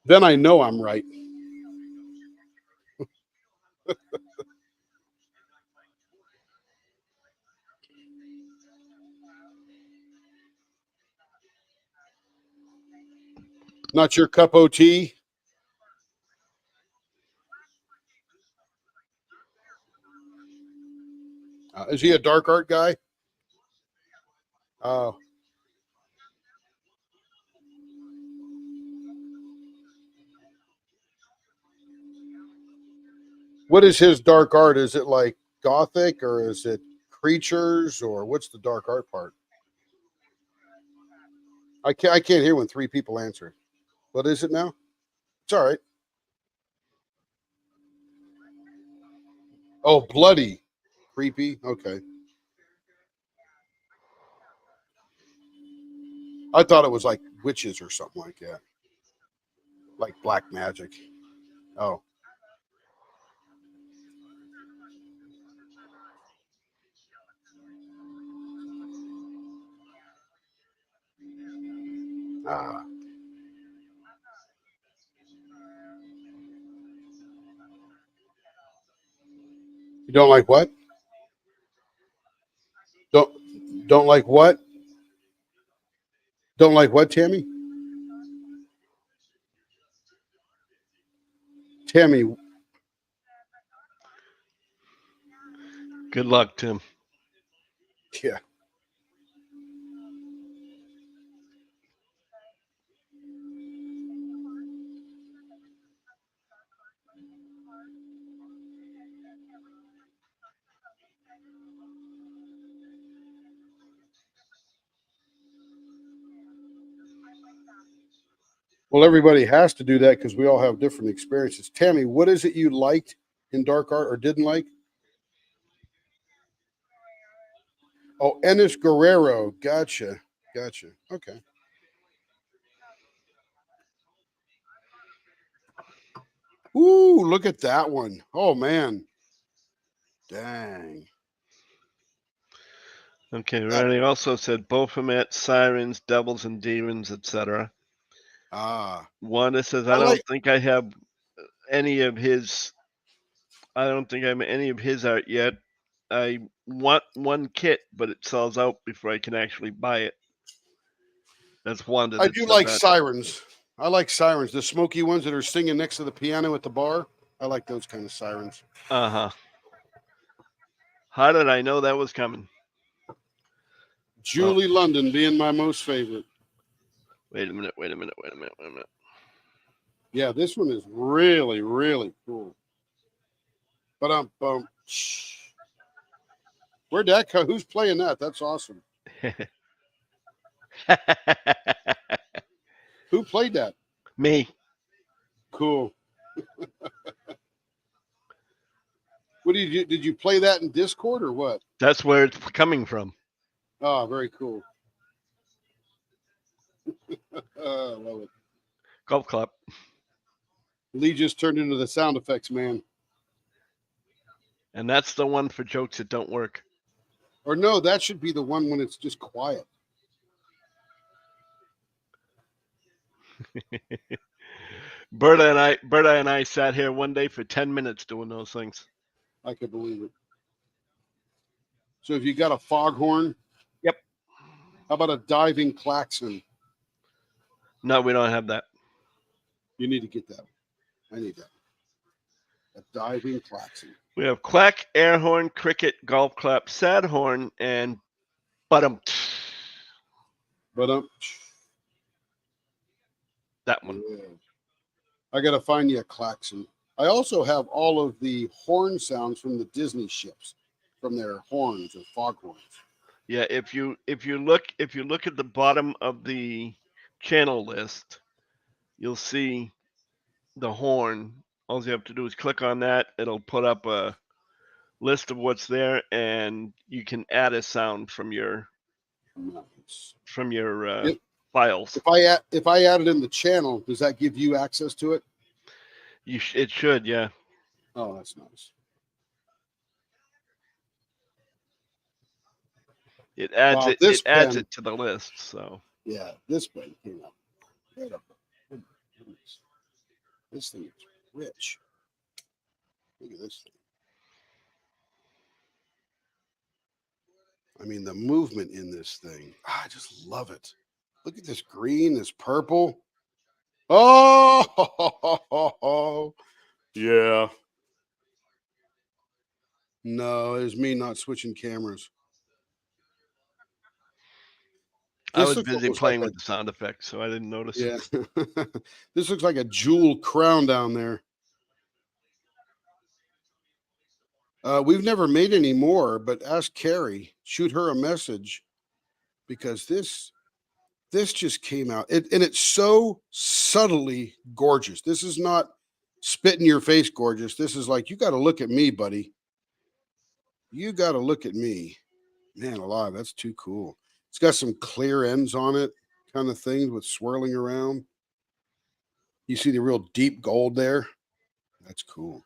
Then I know I'm right. Not your cup of tea. Is he a dark art guy? Oh. What is his dark art? Is it like gothic or is it creatures or what's the dark art part? I can't hear when three people answer. What is it now? It's all right. Oh, bloody. Creepy. Okay. I thought it was like witches or something like that. Like black magic. Oh. Ah. You don't like what? Don't like what? Don't like what, Tammy? Tammy. Good luck, Tim. Yeah. Well, everybody has to do that because we all have different experiences. Tammy, what is it you liked in dark art or didn't like? Oh, Enes Guerrero. Gotcha. Okay. Ooh, look at that one. Oh, man. Dang. Okay, Ronnie also said Baphomet, Sirens, Devils, and Demons, etc. Wanda says, I don't think I have any of his. I don't think I have any of his art yet. I want one kit, but it sells out before I can actually buy it. That's Wanda. I do like sirens. I like sirens. The smoky ones that are singing next to the piano at the bar. I like those kind of sirens. Uh-huh. How did I know that was coming? Julie London being my most favorite. Wait a minute. Yeah, this one is really, really cool. But where'd that come? Who's playing that? That's awesome. Who played that? Me. Cool. What did you play that in Discord or what? That's where it's coming from. Oh, very cool. I love it. Golf clap. Lee just turned into the sound effects man. And that's the one for jokes that don't work. Or no, that should be the one when it's just quiet. Berta and I sat here one day for 10 minutes doing those things. I could believe it. So if you got a foghorn, yep. How about a diving klaxon? No, we don't have that. You need to get that. I need that. A diving klaxon. We have quack, air horn, cricket, golf clap, sad horn, and bottom. That one. Yeah. I got to find you a klaxon. I also have all of the horn sounds from the Disney ships, from their horns or foghorns. Yeah, if you look at the bottom of the channel list, you'll see the horn. All you have to do is click on that. It'll put up a list of what's there, and you can add a sound from your Nice. If, files. if I add it in the channel, does that give you access to it? It should, yeah. Oh, that's nice. It adds Wow, it. this It adds pen, it to the list. So yeah, this pen came out. Right up there. Goodness. This thing is rich. Look at this thing. I mean, the movement in this thing, I just love it. Look at this green, this purple. Oh, yeah. No, it's me not switching cameras. I This was looks busy almost like playing a, with the sound effects, so I didn't notice. yeah. This looks like a jewel crown down there. We've never made any more, but ask Carrie, shoot her a message, because this just came out. And it's so subtly gorgeous. This is not spit in your face gorgeous. This is like, you got to look at me, buddy. You got to look at me. Man alive, that's too cool. It's got some clear ends on it, kind of thing with swirling around. You see the real deep gold there? That's cool.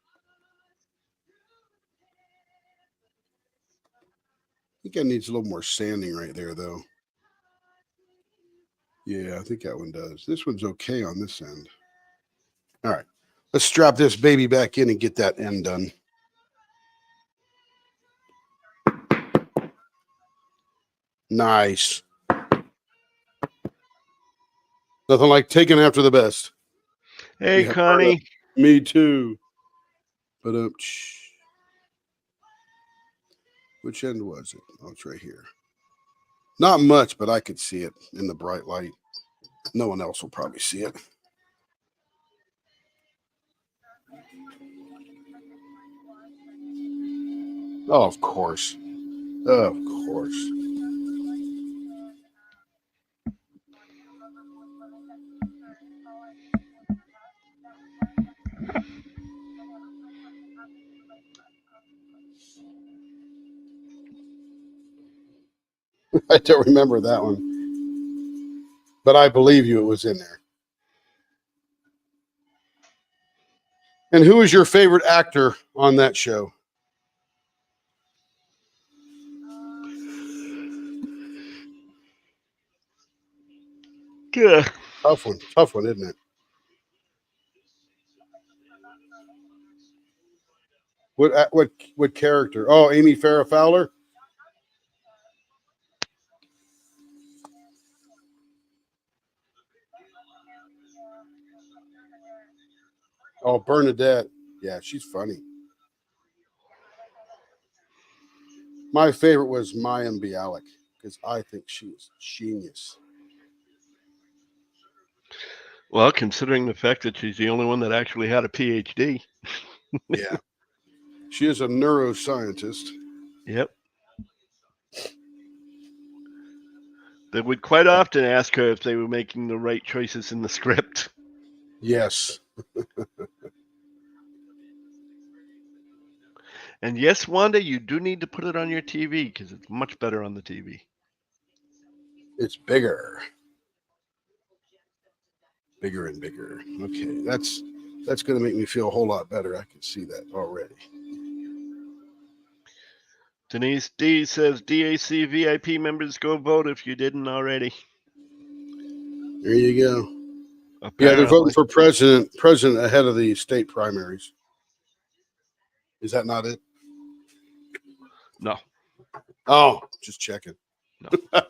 I think that needs a little more sanding right there, though. Yeah, I think that one does. This one's okay on this end. All right, let's strap this baby back in and get that end done. Nice. Nothing like taking after the best. Hey, Yeah, Connie. me too. But which end was it? Oh, it's right here. Not much, but I could see it in the bright light. No one else will probably see it. Oh, of course. Of course. I don't remember that one, but I believe you, it was in there. And who is your favorite actor on that show? Yeah. Tough one, isn't it? What character? Oh, Amy Farrah Fowler. Oh, Bernadette. Yeah, she's funny. My favorite was Mayim Bialik because I think she's genius. Well, considering the fact that she's the only one that actually had a PhD. Yeah, she is a neuroscientist. Yep. They would quite often ask her if they were making the right choices in the script. Yes. And yes, Wanda, you do need to put it on your TV because it's much better on the TV. It's bigger. Bigger and bigger. Okay, that's going to make me feel a whole lot better. I can see that already. Denise D says DAC VIP members go vote if you didn't already. There you go. Apparently. Yeah, they're voting for president ahead of the state primaries. Is that not it? No. Oh, just checking. No.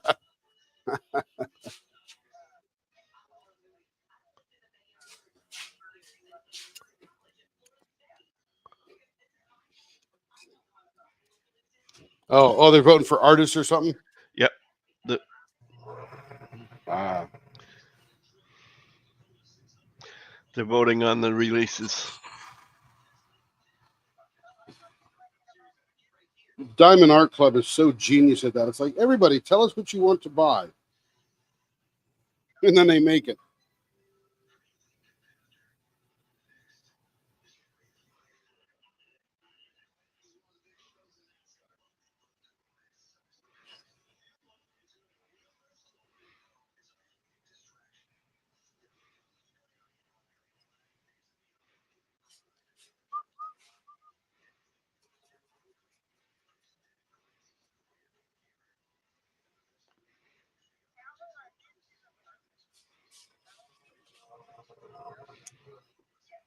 Oh, they're voting for artists or something? Yep. Ah. They're voting on the releases. Diamond Art Club is so genius at that. It's like, everybody, tell us what you want to buy. And then they make it.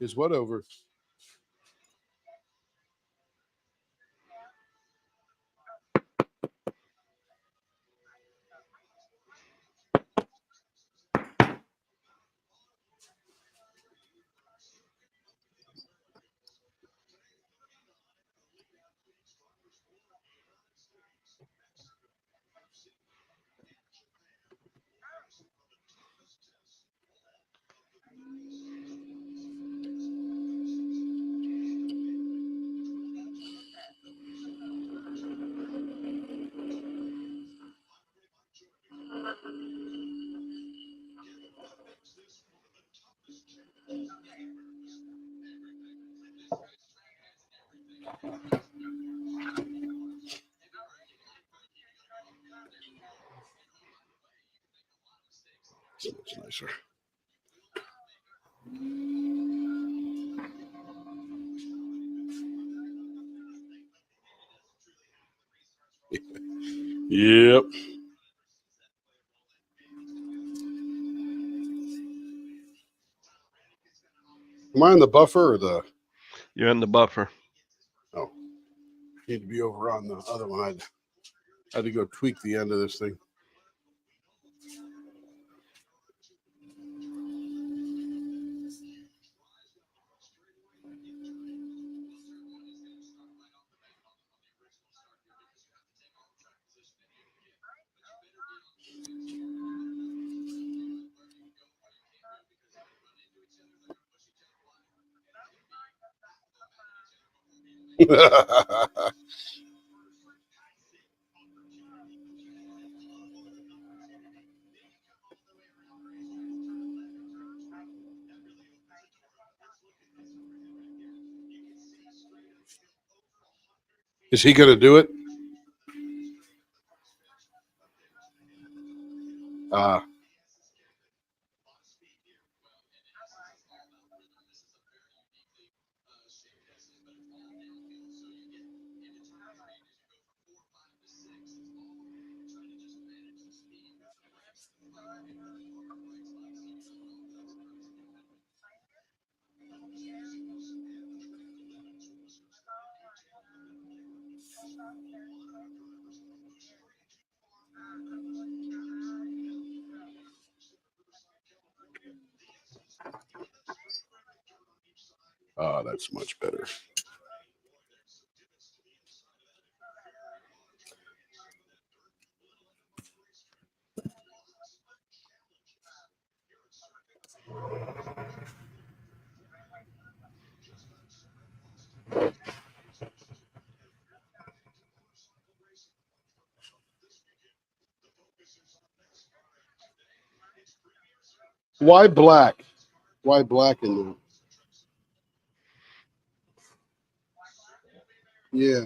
Is what over? So much nicer. Yep. Am I on the buffer or the? You're in the buffer. Oh, need to be over on the other one. I had to go tweak the end of this thing. Is he going to do it? That's much better. Why black? Why black in there? Yeah.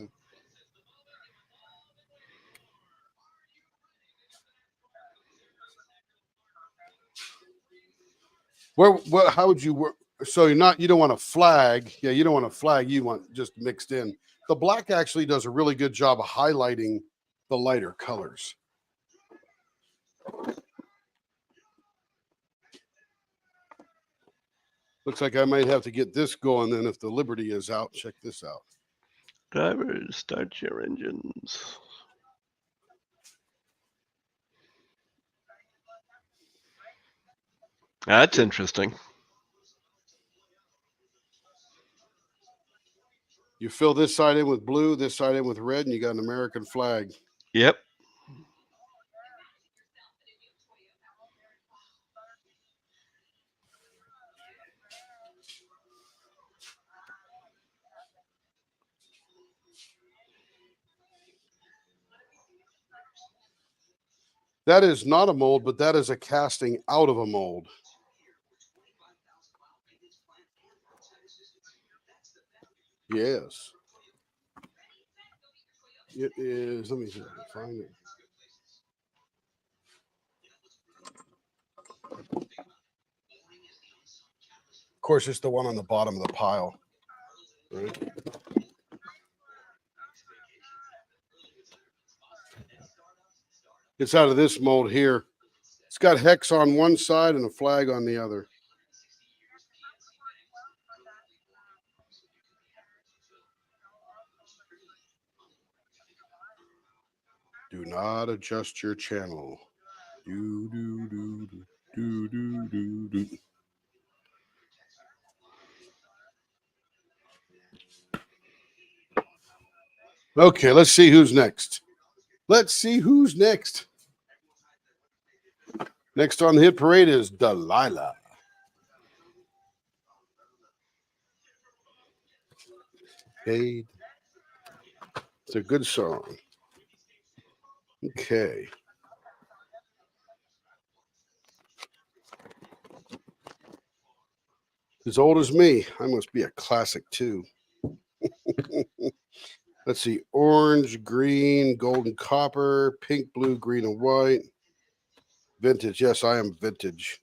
What? How would you work? So you don't want a flag. Yeah, you don't want a flag. You want just mixed in. The black actually does a really good job of highlighting the lighter colors. Looks like I might have to get this going then if the Liberty is out. Check this out. Drivers, start your engines. That's interesting. You fill this side in with blue, this side in with red, and you got an American flag. Yep. That is not a mold, but that is a casting out of a mold. Yes. It is. Let me see if I can find it. Of course, it's the one on the bottom of the pile. Right? It's out of this mold here. It's got hex on one side and a flag on the other. Do not adjust your channel. Do, do, do, do, do, do, do. Okay, let's see who's next. Let's see who's next. Next on the hit parade is Delilah. Hey, it's a good song. Okay. As old as me, I must be a classic too. Let's see. Orange, green, golden copper, pink, blue, green, and white. Vintage. Yes, I am vintage.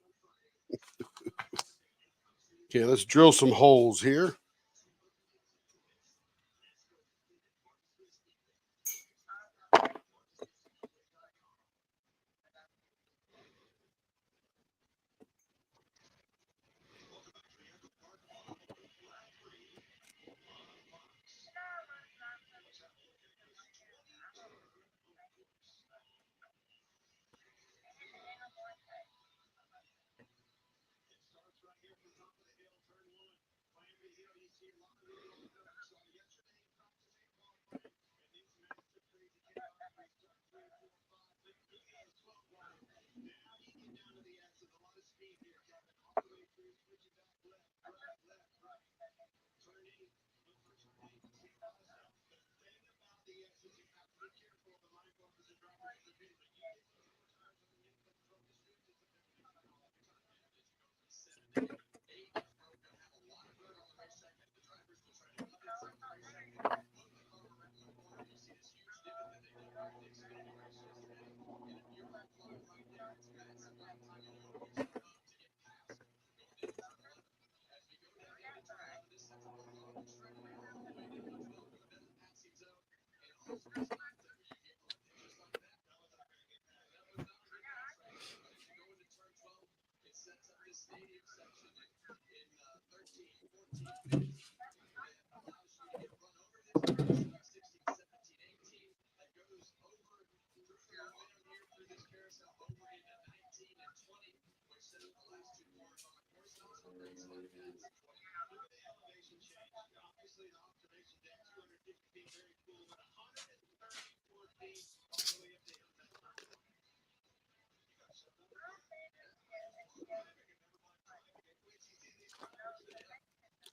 Okay, let's drill some holes here.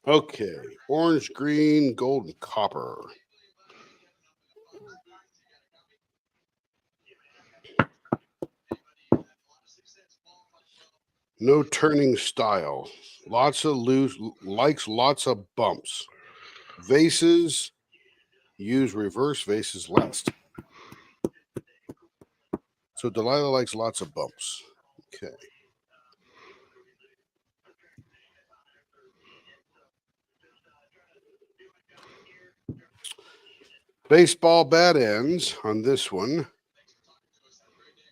Okay, orange, green, gold, and copper. No turning style. Lots of loose, likes lots of bumps. Vases, use reverse vases less. So Delilah likes lots of bumps. Okay. Baseball bat ends on this one.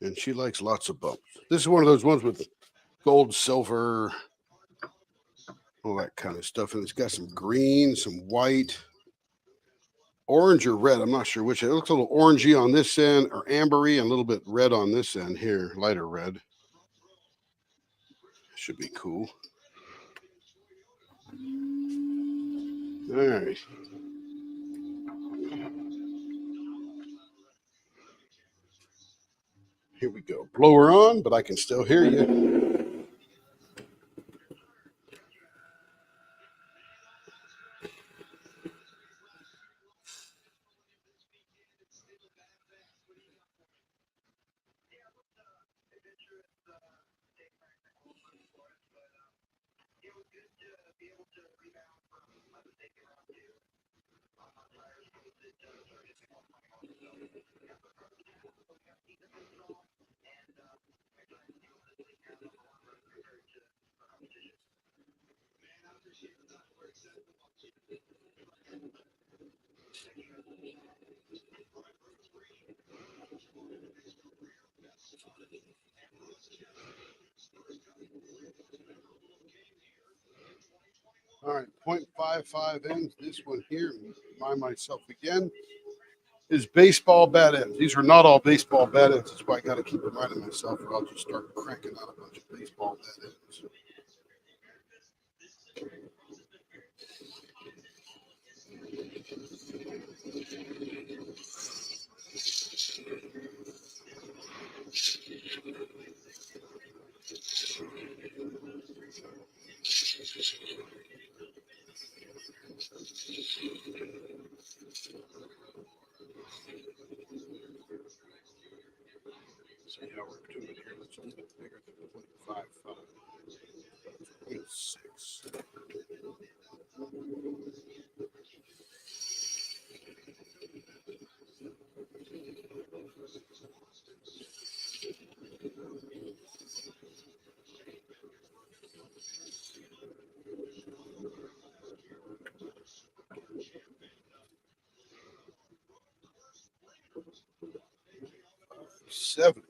And she likes lots of bumps. This is one of those ones with gold, silver, all that kind of stuff. And it's got some green, some white, orange or red. I'm not sure which. It looks a little orangey on this end or ambery and a little bit red on this end here, lighter red. Should be cool. All right. Here we go. Blower on, but I can still hear you. All right, 0.55 ends. This one here, remind myself again, is baseball bat ends. These are not all baseball bat ends. That's why I got to keep reminding myself, or I'll just start cranking out a bunch of baseball bat ends. See how we're doing here. That's a little bit bigger than 0.55. 0.6. Seven.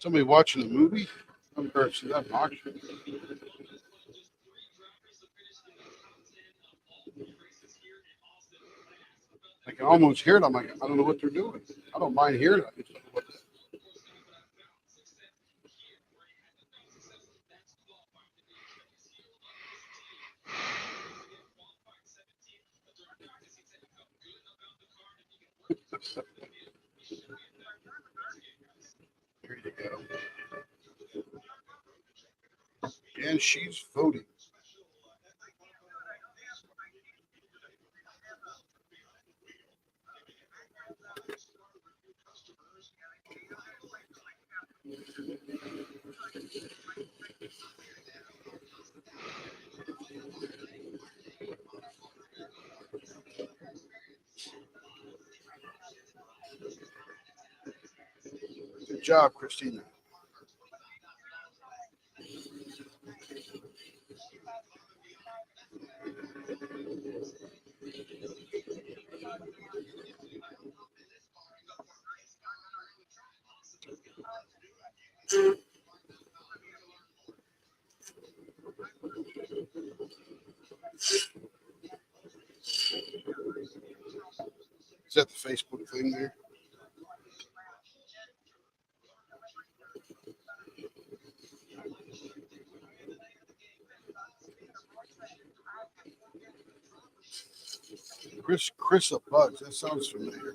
Somebody watching a movie? I'm embarrassed to see that box. I can almost hear it. I'm like, I don't know what they're doing. I don't mind hearing it. I just don't know what There you go. And she's voting. Good job, Christina. Is that the Facebook thing there? Chris Bugs. That sounds familiar.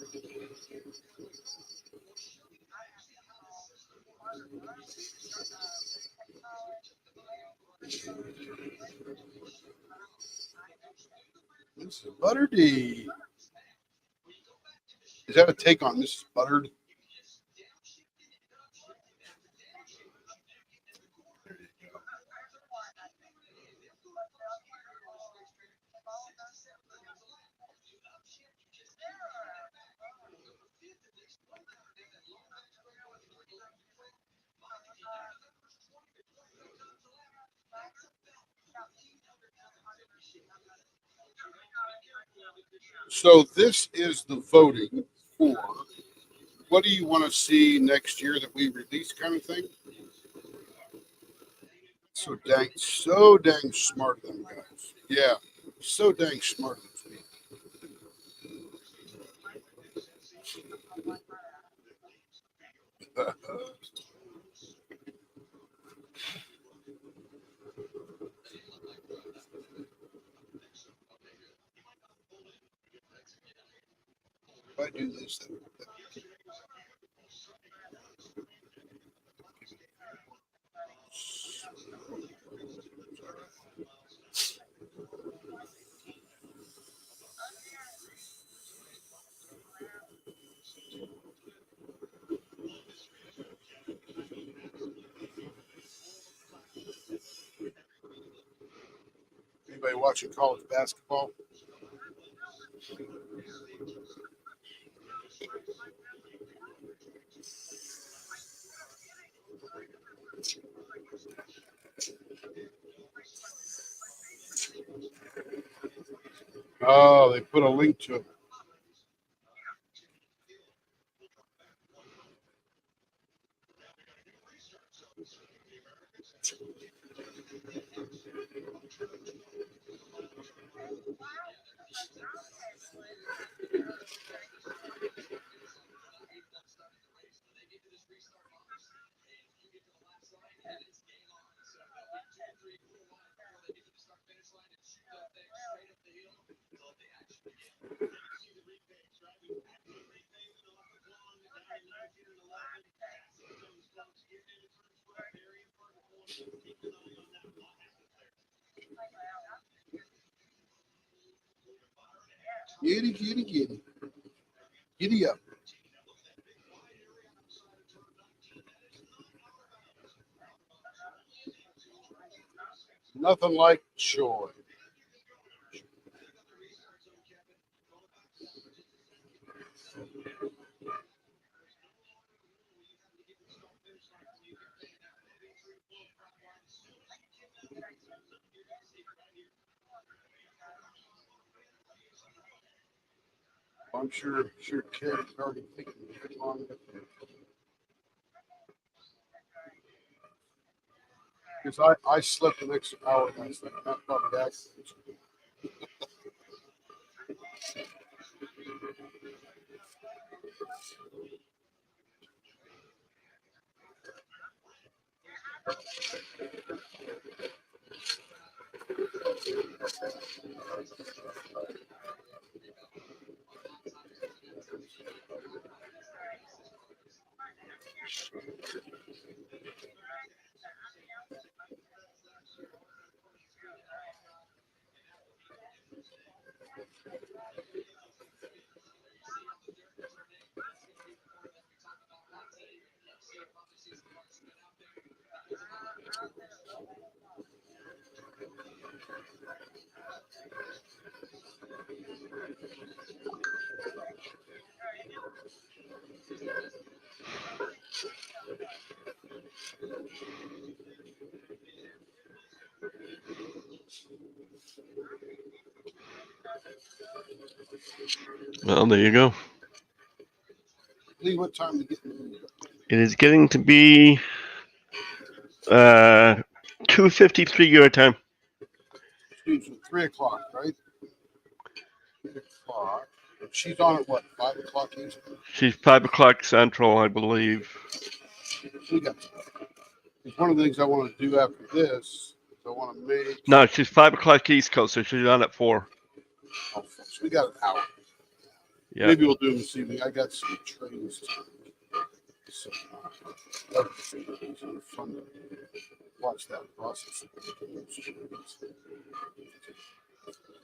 This is Butterdy. Is that a take on this is Buttered? There you go. So this is the voting for what do you want to see next year that we release, kind of thing. So dang smart them guys. Yeah, so dang smart. I do this, then anybody watching college basketball? Oh, they put a link to it. Giddy, giddy, giddy. Giddy up. Nothing like joy. I'm sure Karen's already thinking along with it. Because I slept an extra hour last night. Not probably accident. Well, there you go. Lee, what time to get? It is getting to be 2:53 your time. She's at 3:00, right? 3:00. She's on at what? 5:00 Eastern. She's 5 o'clock Central, I believe. We got. It's one of the things I want to do after this. I want to make. No, she's 5 o'clock East Coast, so she's on at 4. Oh, so we got an hour. Yeah. Maybe we'll do them this evening. I got some trains. So, fun to watch that process.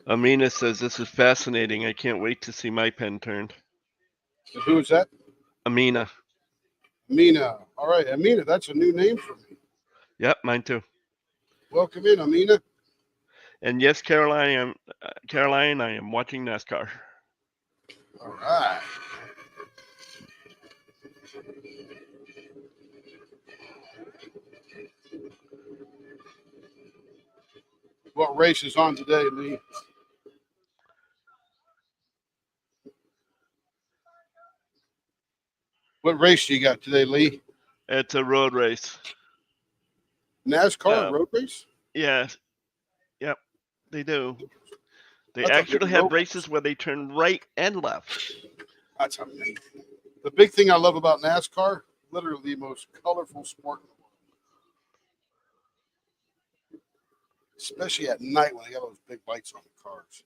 Amina says this is fascinating. I can't wait to see my pen turned. And who is that? Amina. Amina. All right, Amina. That's a new name for me. Yep, mine too. Welcome in, Amina. And yes, Caroline, I am watching NASCAR. All right. What race is on today, Lee? What race do you got today, Lee? It's a road race. NASCAR road race? Yes. Yep, they do. They That's a big actually have road races where they turn right and left. That's amazing. The big thing I love about NASCAR, literally the most colorful sport in the world. Especially at night when they got those big lights on the cars.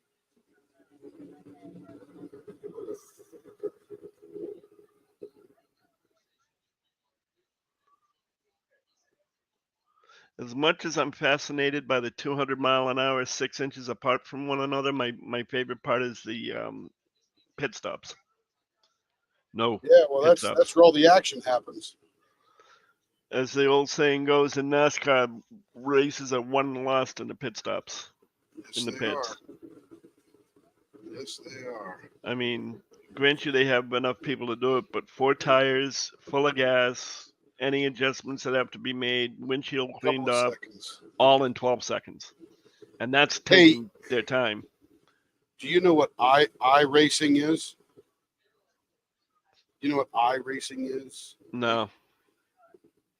As much as I'm fascinated by the 200-mile-an-hour, 6 inches apart from one another, my favorite part is the pit stops. No Yeah, well, pit that's stops. where all the action happens. As the old saying goes in NASCAR, races are won and lost in the pit stops, Yes, in the they pits. are. Yes, they are. I mean, grant you they have enough people to do it, but 4 tires, full of gas, any adjustments that have to be made, windshield A cleaned couple of off, seconds. all in 12 seconds. And that's Hey, taking their time. do you know what I racing is? You know what iRacing is? No.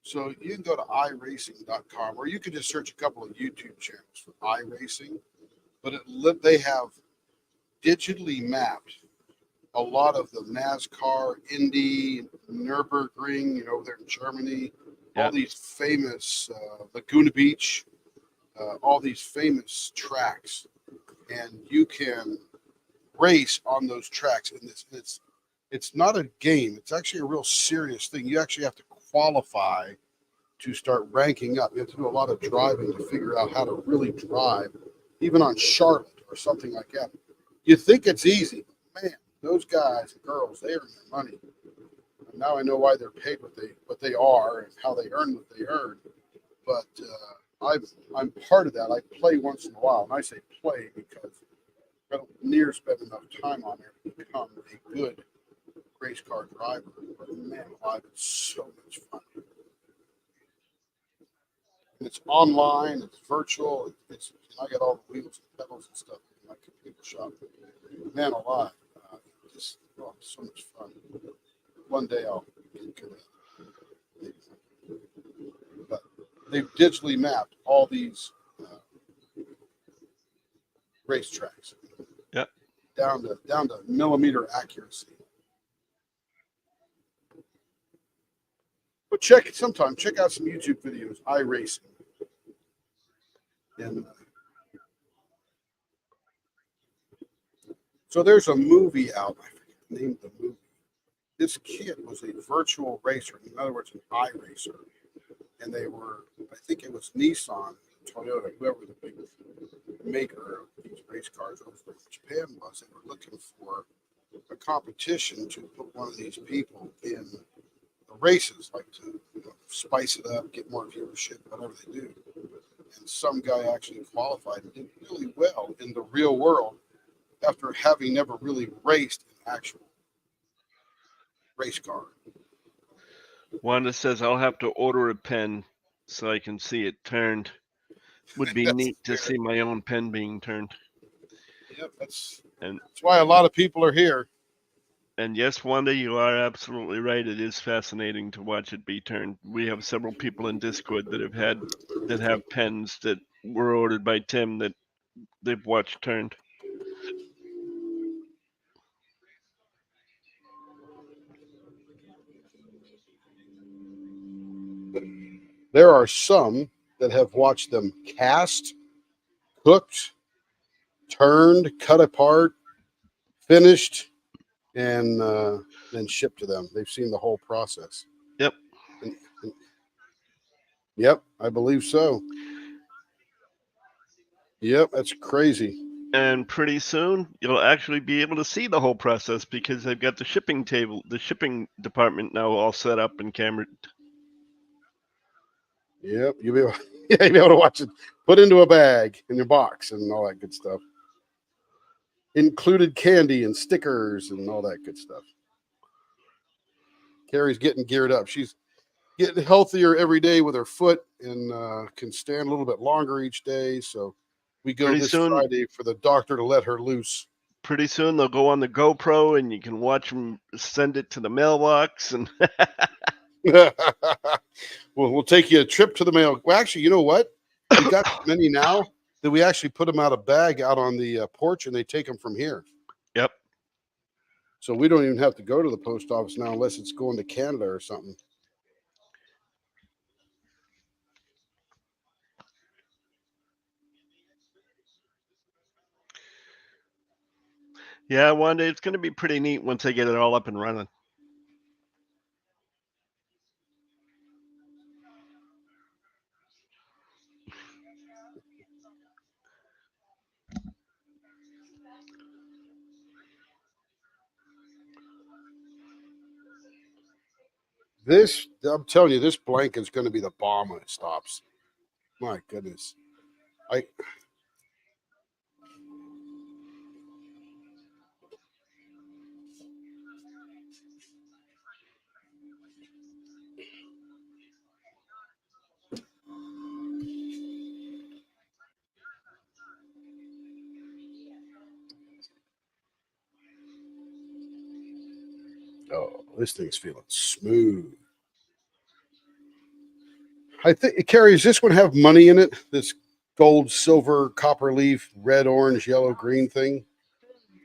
So you can go to iRacing.com, or you can just search a couple of YouTube channels for iRacing. But they have digitally mapped a lot of the NASCAR, Indy, Nürburgring, over there in Germany, all Yeah. these famous Laguna Beach, all these famous tracks, and you can race on those tracks. And it's not a game; it's actually a real serious thing. You actually have to qualify to start ranking up. You have to do a lot of driving to figure out how to really drive, even on Charlotte or something like that. You think it's easy, but man, those guys and girls, they earn their money. And now I know why they're paid what they are and how they earn what they earn. But I'm part of that. I play once in a while, and I say play because I don't near spend enough time on there to become a good race car driver. But man, alive, it's so much fun. And it's online, it's virtual, I got all the wheels and pedals and stuff in my computer shop. Man alive, just so much fun. One day I'll get good at it. But they've digitally mapped all these racetracks. Yep. Down to millimeter accuracy. But check out some YouTube videos, iRacing. And so there's a movie out, I forget the name of the movie. This kid was a virtual racer, in other words, an iRacer. And they were, I think it was Nissan, Toyota, whoever the big maker of these race cars over in Japan was. They were looking for a competition to put one of these people in the races, like to spice it up, get more viewership, whatever they do. And some guy actually qualified and did really well in the real world after having never really raced an actual race car. Wanda says I'll have to order a pen so I can see it turned. Would be That's neat to fair. see my own pen being turned. Yep, that's And why a lot of people are here. and yes, Wanda, you are absolutely right. It is fascinating to watch it be turned. We have several people in Discord that have pens that were ordered by Tim that they've watched turned. There are some that have watched them cast, cooked, turned, cut apart, finished, and then shipped to them. They've seen the whole process. Yep. And yep, I believe so. Yep, that's crazy. And pretty soon you'll actually be able to see the whole process because they've got the shipping department now all set up and cameraed. Yep, you'll be able to watch it put into a bag in your box and all that good stuff. Included candy and stickers and all that good stuff. Carrie's getting geared up. She's getting healthier every day with her foot and can stand a little bit longer each day. So we go Pretty this soon- Friday for the doctor to let her loose. Pretty soon they'll go on the GoPro and you can watch them send it to the mailbox and We'll take you a trip to the mail. Well, actually, you know what? We got many now that we actually put them out a bag out on the porch and they take them from here. Yep. So we don't even have to go to the post office now unless it's going to Canada or something. Yeah, one day it's going to be pretty neat once they get it all up and running. This, I'm telling you, this blanket is going to be the bomb when it stops. My goodness. Oh, this thing's feeling smooth. I think, Carrie, does this one have money in it? This gold, silver, copper leaf, red, orange, yellow, green thing?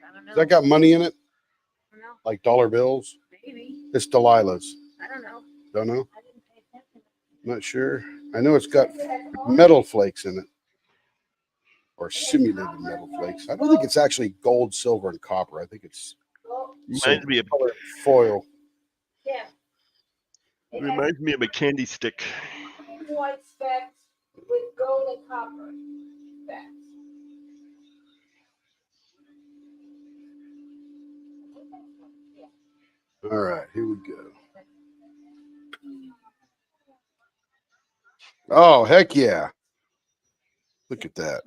I don't know. Has that got money in it? I don't know. Like dollar bills? Maybe. It's Delilah's. I don't know. Don't know? I didn't pay attention. Not sure. I know it's got metal flakes in it. Or simulated metal flakes. I don't think it's actually gold, silver, and copper. I think it's Reminds me of colored foil. Yeah. It has reminds me of a candy stick. white specks with gold and copper specks. All right, here we go. Oh, heck yeah. Look at that.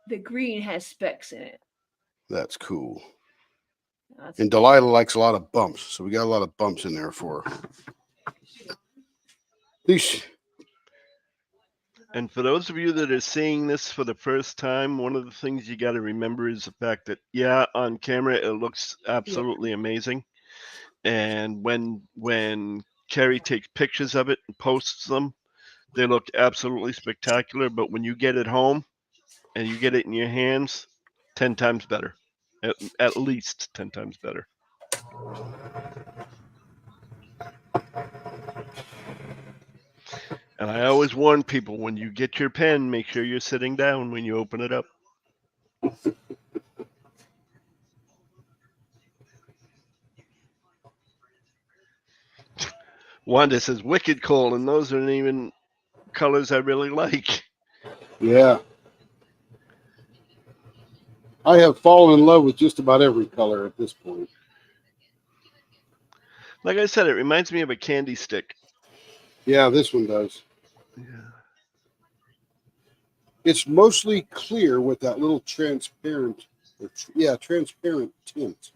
The green has specks in it. That's cool. That's And Delilah likes a lot of bumps, so we got a lot of bumps in there for her. These, And for those of you that are seeing this for the first time, one of the things you got to remember is the fact that, yeah, on camera it looks absolutely amazing. And when Carrie takes pictures of it and posts them, they look absolutely spectacular. But when you get it home and you get it in your hands, 10 times better. At least 10 times better. And I always warn people, when you get your pen, make sure you're sitting down when you open it up. Wanda says wicked cold, and those aren't even colors I really like. yeah. I have fallen in love with just about every color at this point. Like I said, it reminds me of a candy stick. Yeah, this one does. Yeah. It's mostly clear with that little transparent, transparent tint.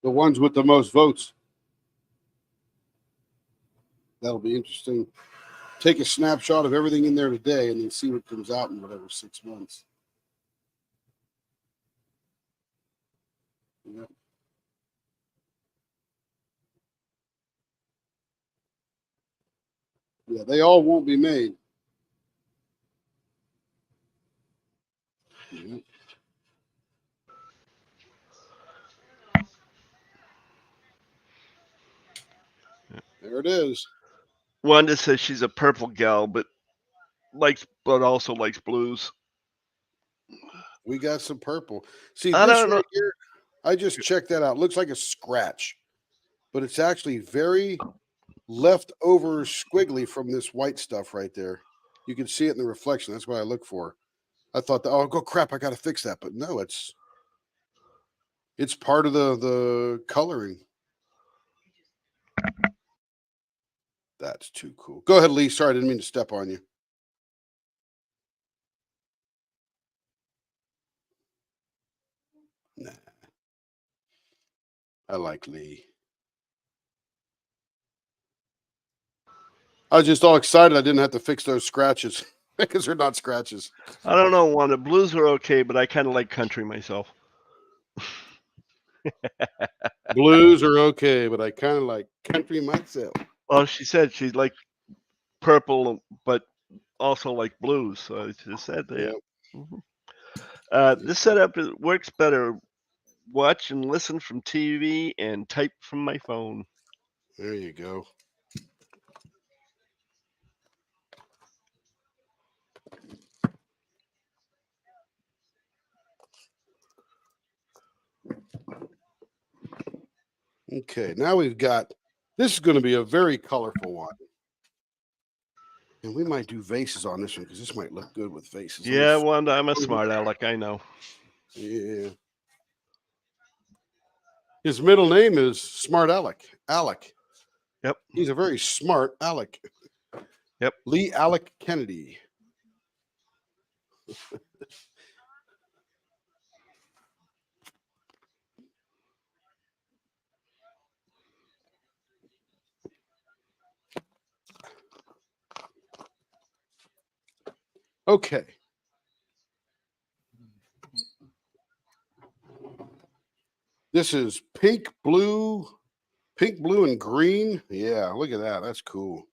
The ones with the most votes. That'll be interesting. Take a snapshot of everything in there today and then see what comes out in whatever 6 months. Yeah. Yeah, they all won't be made. Yeah. There it is. Wanda says she's a purple gal, but also likes blues. We got some purple. See, I this don't know. right here, I just checked that out. Looks like a scratch, but it's actually very leftover squiggly from this white stuff right there. You can see it in the reflection. That's what I look for. I thought, oh, go crap, I got to fix that. But no, it's part of the coloring. That's too cool. Go ahead, Lee. Sorry, I didn't mean to step on you. Nah. I like Lee. I was just all excited I didn't have to fix those scratches because they're not scratches. I don't know, Wanda. Blues are okay, but I kind of like country myself. Blues are okay, but I kind of like country myself. Well, she said she liked purple, but also like blues. So I just said that. Yeah. Mhm. This setup works better. Watch and listen from TV and type from my phone. There you go. Okay, now we've got, this is going to be a very colorful one. And we might do vases on this one because this might look good with vases. Let me Yeah, Wanda, I'm a smart aleck. I know. Yeah. His middle name is Smart Alec. Alec. Yep. He's a very smart Alec. Yep. Lee Alec Kennedy. Okay. This is pink, blue, and green. Yeah, look at that. That's cool.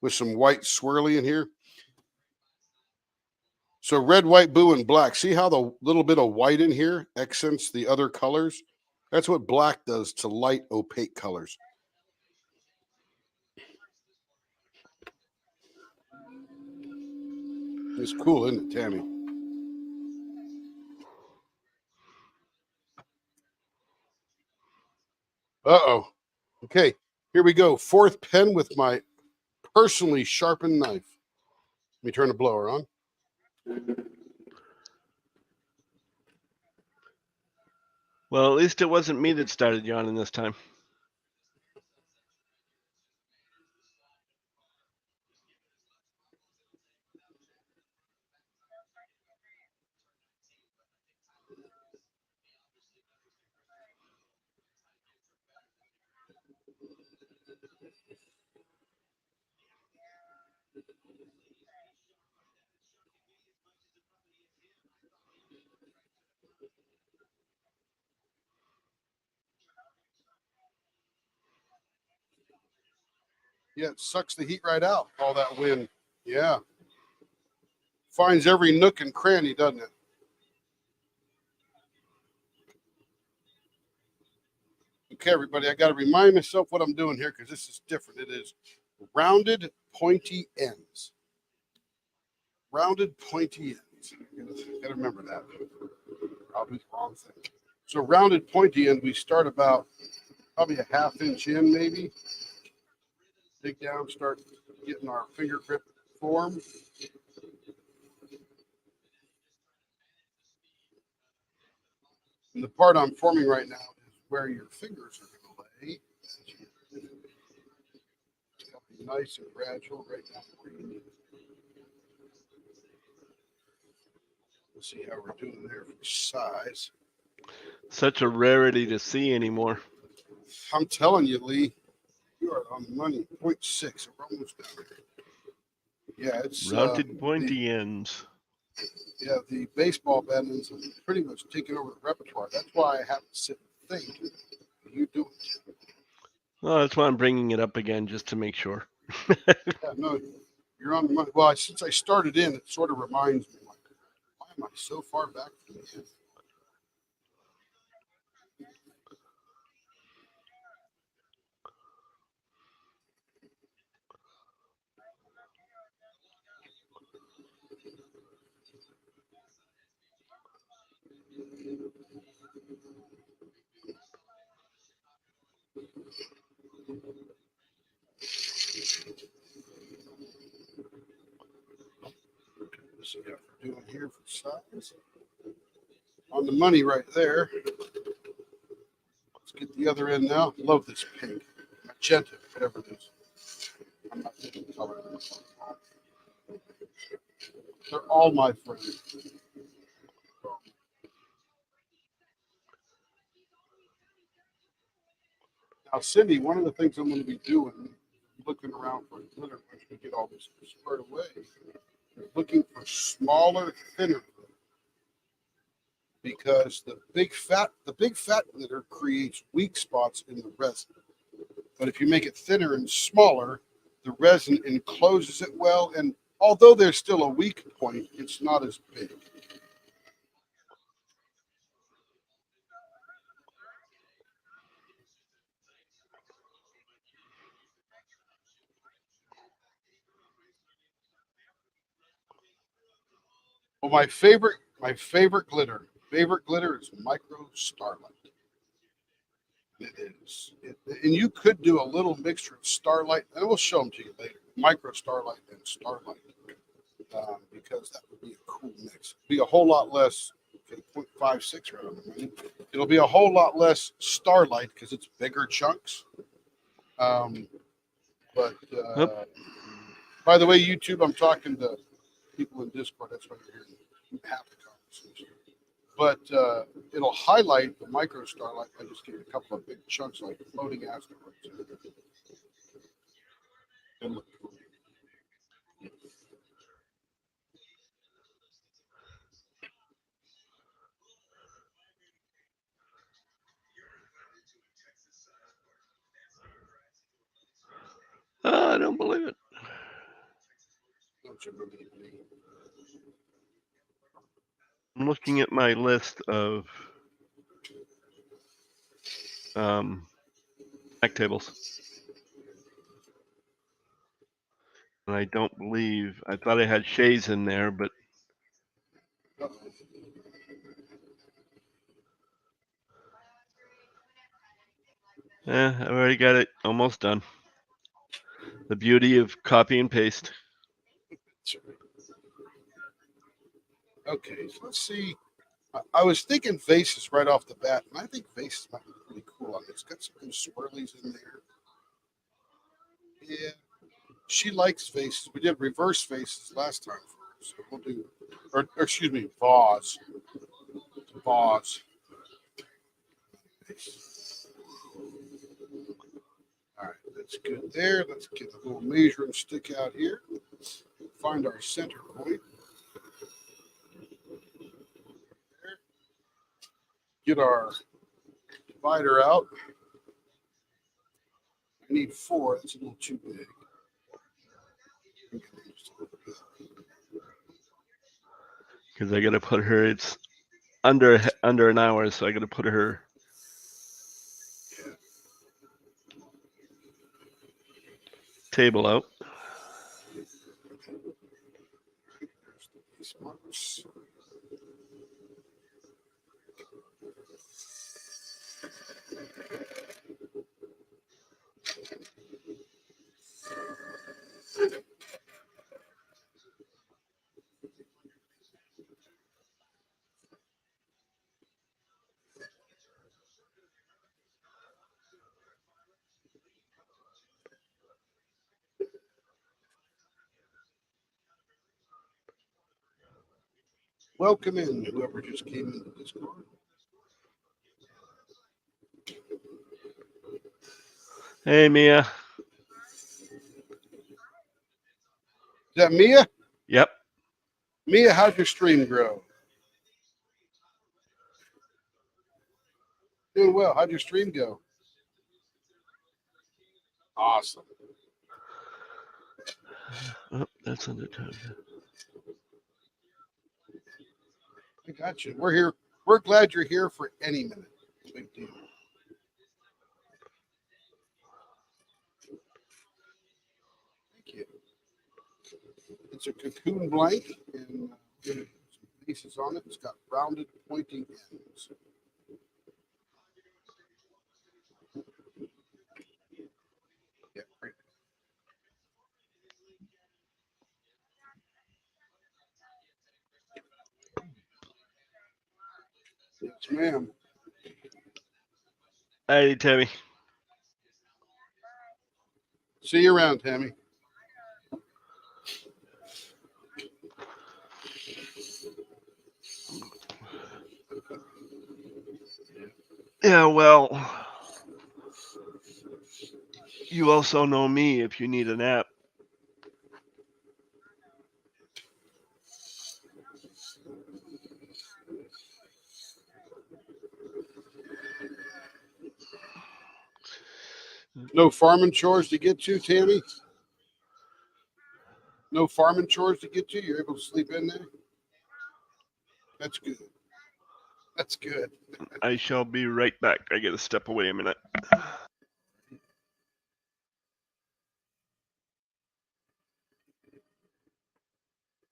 With some white swirly in here. So red, white, blue, and black. See how the little bit of white in here accents the other colors? That's what black does to light, opaque colors. It's cool, isn't it, Tammy? Uh-oh. Okay, here we go. Fourth pen with my personally sharpened knife. Let me turn the blower on. Well, at least it wasn't me that started yawning this time. Yeah, it sucks the heat right out, all that wind. Yeah. Finds every nook and cranny, doesn't it? Okay, everybody, I got to remind myself what I'm doing here because this is different. It is rounded, pointy ends. Rounded, pointy ends. Got to remember that. Probably the wrong thing. So rounded, pointy end, we start about probably a ½ inch in, maybe. Dig down, start getting our finger grip form. And the part I'm forming right now is where your fingers are going to lay. It's got to be nice and gradual right now where you need it. Let's see how we're doing there for size. Such a rarity to see anymore. I'm telling you, Lee, you are on the money. 0.6. We're almost down there. Yeah, it's Rounded, pointy ends. Yeah, the baseball bendings have pretty much taken over the repertoire. That's why I have to sit and think. You do it. Well, that's why I'm bringing it up again, just to make sure. Yeah, no, you're on the money. Well, since I started in, it sort of reminds me, like, why am I so far back from the end? Let's see how we're doing here for size. On the money right there. Let's get the other end now. Love this pink. Magenta, whatever it is. I'm not thinking color. They're all my friends. Now, Cindy, one of the things I'm going to be doing, looking around for glitter once we get all this squared away, is looking for smaller, thinner glitter. Because the big fat glitter creates weak spots in the resin. But if you make it thinner and smaller, the resin encloses it well. And although there's still a weak point, it's not as big. Well, my favorite glitter is micro starlight. It is, and you could do a little mixture of starlight, and we'll show them to you later. Micro starlight and starlight, because that would be a cool mix. Be a whole lot less. 0.56 right on the money. It'll be a whole lot less starlight because it's bigger chunks. But by the way, YouTube, I'm talking to people in Discord. That's why you're hearing half the conversation. But it'll highlight the micro starlight by just getting a couple of big chunks like floating asteroids. And look cool. I don't believe it. Don't you believe me? I'm looking at my list of back tables. And I don't believe, I thought I had Shays in there, but I've already got it almost done. The beauty of copy and paste. Okay, so let's see. I was thinking vases right off the bat, and I think vases might be pretty cool on it. It's got some good swirlies in there. Yeah, she likes vases. We did reverse vases last time for her, so we'll do, or excuse me, vase. Vase. All right, that's good there. Let's get a little measuring stick out here. Find our center point. There. Get our divider out. I need 4. That's a little too big. Because I got to put her, it's under an hour, so I got to put her table out. Welcome in, whoever just came into Discord. Hey, Mia. Is that Mia? Yep. Mia, how'd your stream grow? Doing well. How'd your stream go? Awesome. Oh, that's under time. I got you. We're here. We're glad you're here for any minute. Big deal. Thank you. It's a cocoon blank, and some pieces on it. It's got rounded, pointing ends. Yeah, great. Yes, ma'am. Hey, Tammy. See you around, Tammy. Yeah, well, you also know me if you need a nap. No farming chores to get to, Tammy? No farming chores to get to? You're able to sleep in there? That's good. That's good. I shall be right back. I got to step away a minute.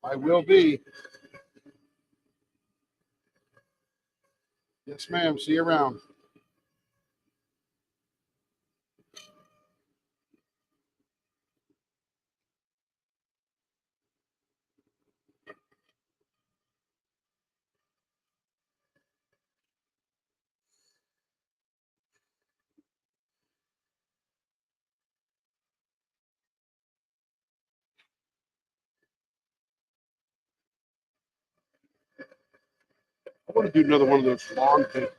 I will be. Yes, ma'am. See you around. I want to do another one of those long things.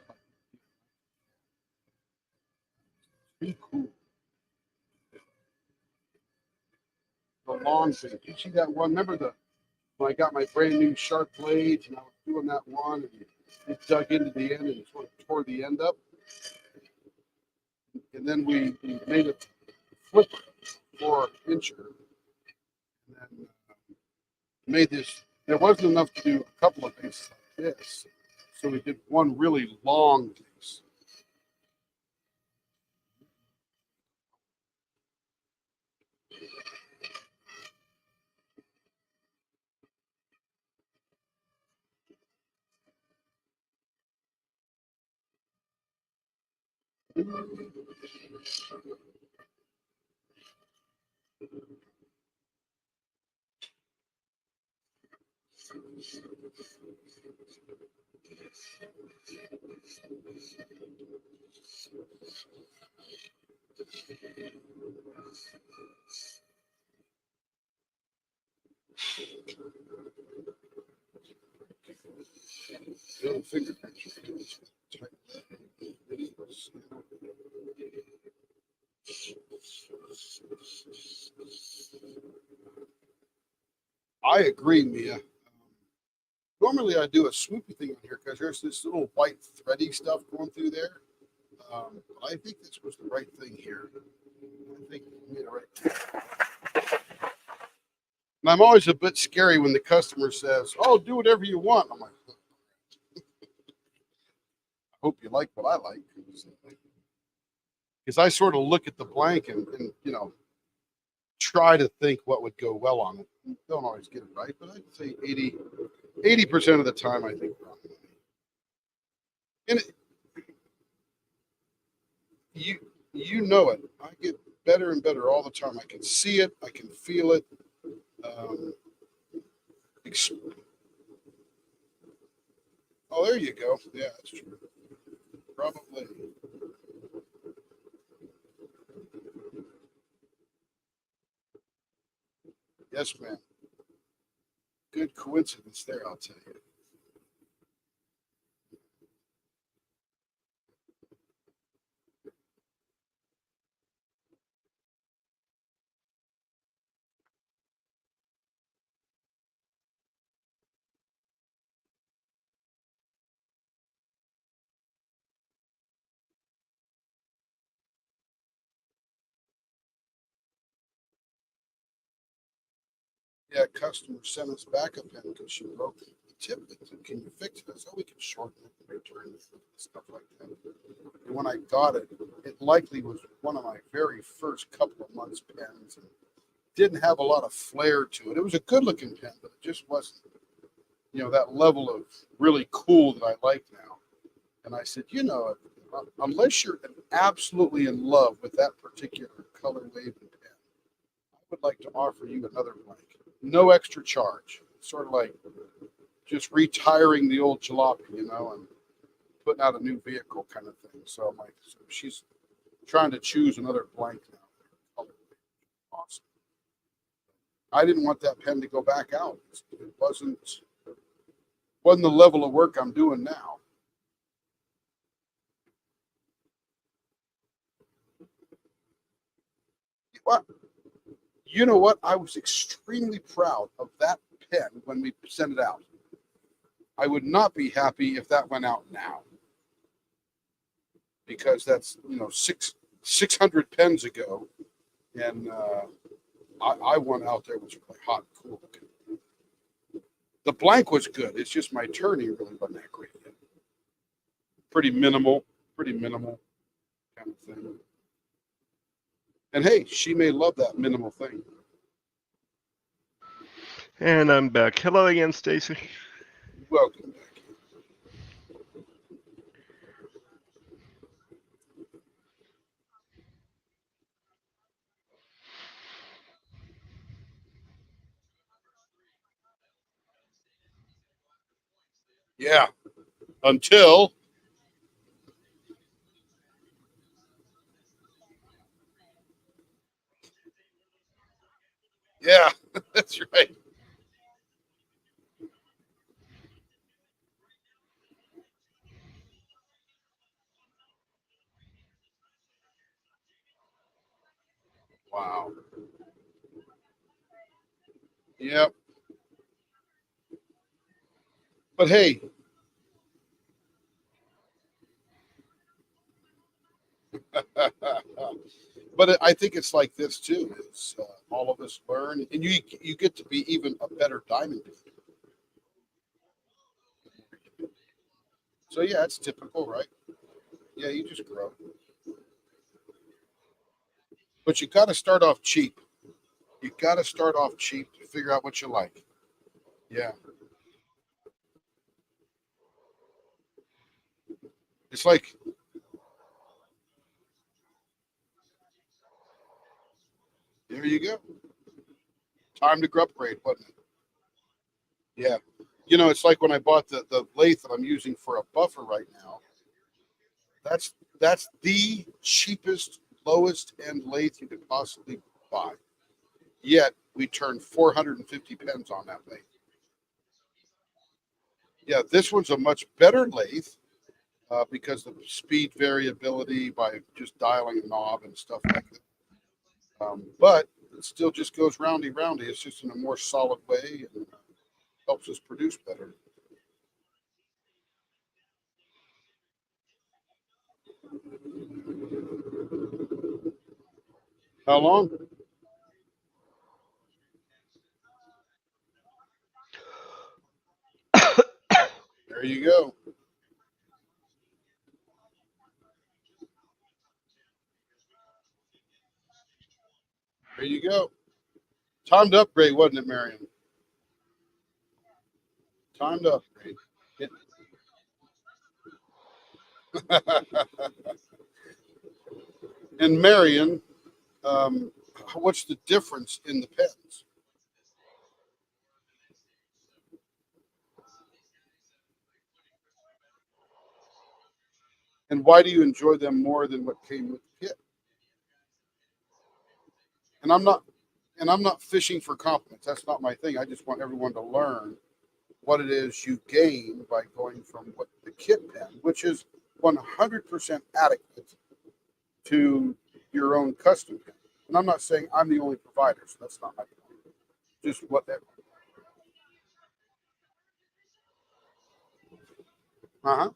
Be cool. The long thing. You see that one? Remember when I got my brand new sharp blades and I was doing that one and it dug into the end and it sort of tore the end up. And then we made it flip 4-incher. And then made this. There wasn't enough to do a couple of pieces like this. So we did one really long piece. Little fingerprints. I agree, Mia. Normally I do a swoopy thing on here because there's this little white thready stuff going through there. But I think this was the right thing here. I think we made it right. And I'm always a bit scary when the customer says, "Oh, do whatever you want." I'm like, I hope you like what I like. Because I sort of look at the blank and try to think what would go well on it. Don't always get it right, but I'd say 80% of the time I think wrong. And you know it. I get better and better all the time. I can see it. I can feel it. Oh, there you go. Yeah, that's true. Probably. Yes, ma'am. Good coincidence there, I'll tell you. Yeah, customer sent us back a pen because she broke the tip. Can you fix it? I said, oh, we can shorten it and return it, stuff like that. And when I got it, it likely was one of my very first couple of months pens and didn't have a lot of flair to it. It was a good looking pen, but it just wasn't, that level of really cool that I like now. And I said, unless you're absolutely in love with that particular color wave and pen, I would like to offer you another blank. No extra charge. Sort of like just retiring the old jalopy, and putting out a new vehicle kind of thing. So I'm like, so she's trying to choose another blank now. Awesome. I didn't want that pen to go back out. It wasn't the level of work I'm doing now. But you know what? I was extremely proud of that pen when we sent it out. I would not be happy if that went out now, because that's 600 pens ago, and I went out there was really hot and cool. The blank was good. It's just my turning really wasn't that great yet. Pretty minimal kind of thing. And hey, she may love that minimal thing. And I'm back. Hello again, Stacy. Welcome back. Yeah. Until yeah, that's right. Wow. Yep. But hey, but I think it's like this too. Is all of us learn, and you get to be even a better diamond painter. So yeah, it's typical, right? Yeah, you just grow, but you got to start off cheap. You got to start off cheap to figure out what you like. Yeah, it's like there you go. Time to upgrade, wasn't it? Yeah. It's like when I bought the lathe that I'm using for a buffer right now. That's the cheapest, lowest end lathe you could possibly buy. Yet we turned 450 pens on that lathe. Yeah, this one's a much better lathe because of the speed variability by just dialing a knob and stuff like that. But it still just goes roundy roundy. It's just in a more solid way and helps us produce better. How long? There you go. There you go. Time to upgrade, wasn't it, Marion? Time to upgrade. And Marion, um, what's the difference in the pens? And why do you enjoy them more than what came with the kit? And I'm not fishing for compliments. That's not my thing. I just want everyone to learn what it is you gain by going from what the kit pen, which is 100% adequate to your own custom pen. And I'm not saying I'm the only provider, so that's not my point. Just what that. Uh huh.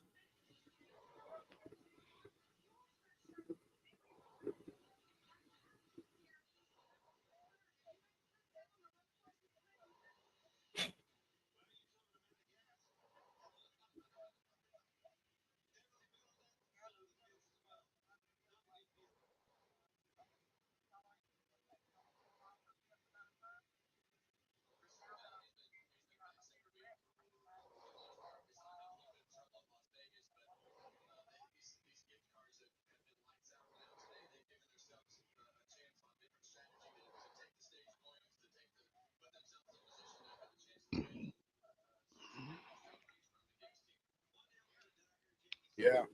Yeah.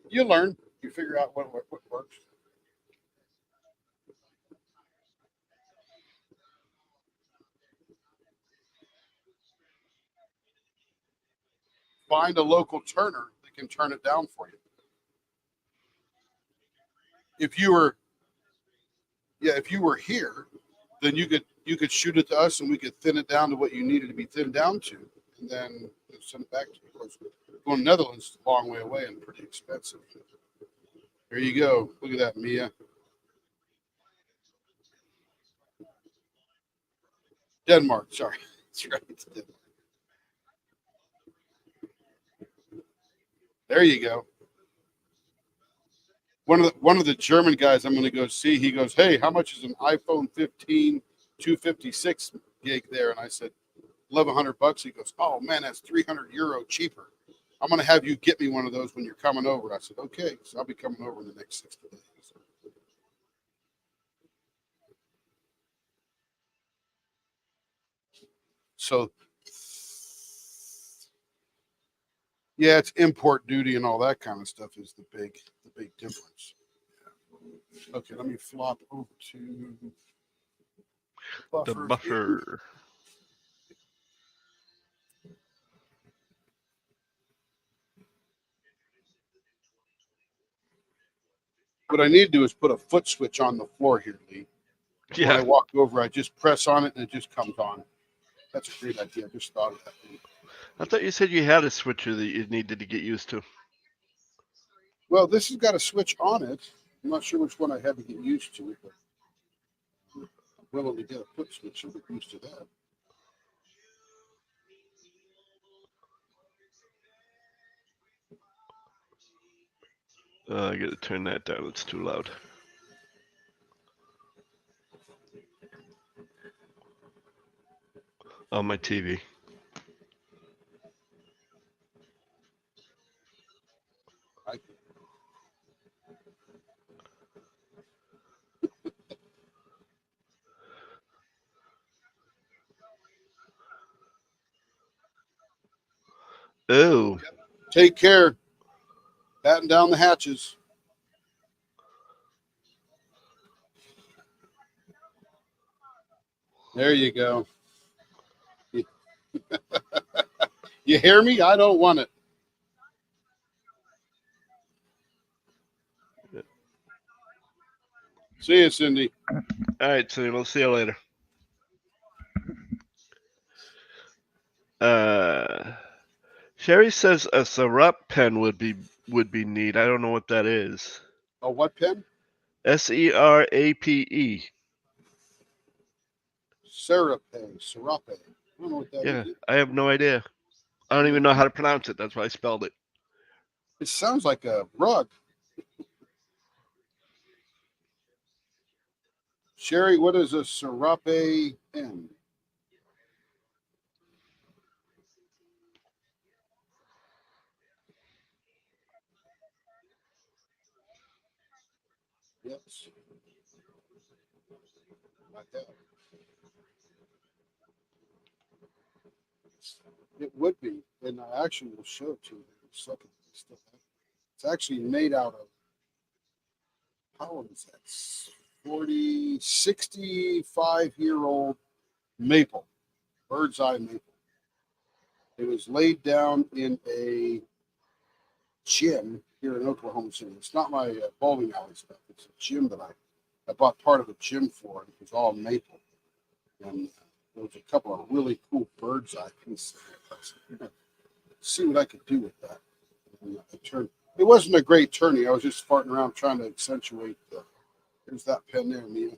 You learn. You figure out what works. Find a local turner that can turn it down for you. If you were, yeah, if you were here, then you could shoot it to us, and we could thin it down to what you needed to be thinned down to, and then send it back to you. Of course, going to Netherlands is a long way away and pretty expensive. There you go. Look at that, Mia. Denmark. Sorry, that's right. There you go. One of the German guys I'm going to go see. He goes, "Hey, how much is an iPhone 15 256 gig there?" And I said, $1,100. He goes, "Oh man, that's €300 cheaper. I'm going to have you get me one of those when you're coming over." And I said, "Okay." So I'll be coming over in the next 60 days. So Yeah, it's import duty and all that kind of stuff is the big difference. Okay, let me flop over to The buffer. buffer. What I need to do is put a foot switch on the floor here, Lee. When I Yeah, walk over, I just press on it and it just comes on. That's a great idea. I just thought of that. I thought you said you had a switcher that you needed to get used to. Well, this has got a switch on it. I'm not sure which one I had to get used to, but I'm willing to get a foot switch and get used to that. I gotta turn that down. It's too loud. On my TV. I, Oh, take care. Batten down the hatches. There you go. You hear me? I don't want it. See you, Cindy. all right, so we'll see you later. Sherry says a syrup pen would be neat. I don't know what that is. Oh, what pen? SERAPE. Serape. Serape. I don't know what that Yeah, is. I have no idea. I don't even know how to pronounce it. That's why I spelled it. It sounds like a rug. Sherry, what is a serape pen? Yes. Like that. It would be, and I actually will show it to you in a second. It's actually made out of, how old is that? 40, 65-year-old maple, bird's eye maple. It was laid down in a gym here in Oklahoma City. It's not my bowling alley stuff. It's a gym that I bought part of a gym for, and it was all maple. And there was a couple of really cool bird's eye pieces. See what I could do with that. And I turned. It wasn't a great turning. I was just farting around trying to accentuate the. There's that pen there, Mia.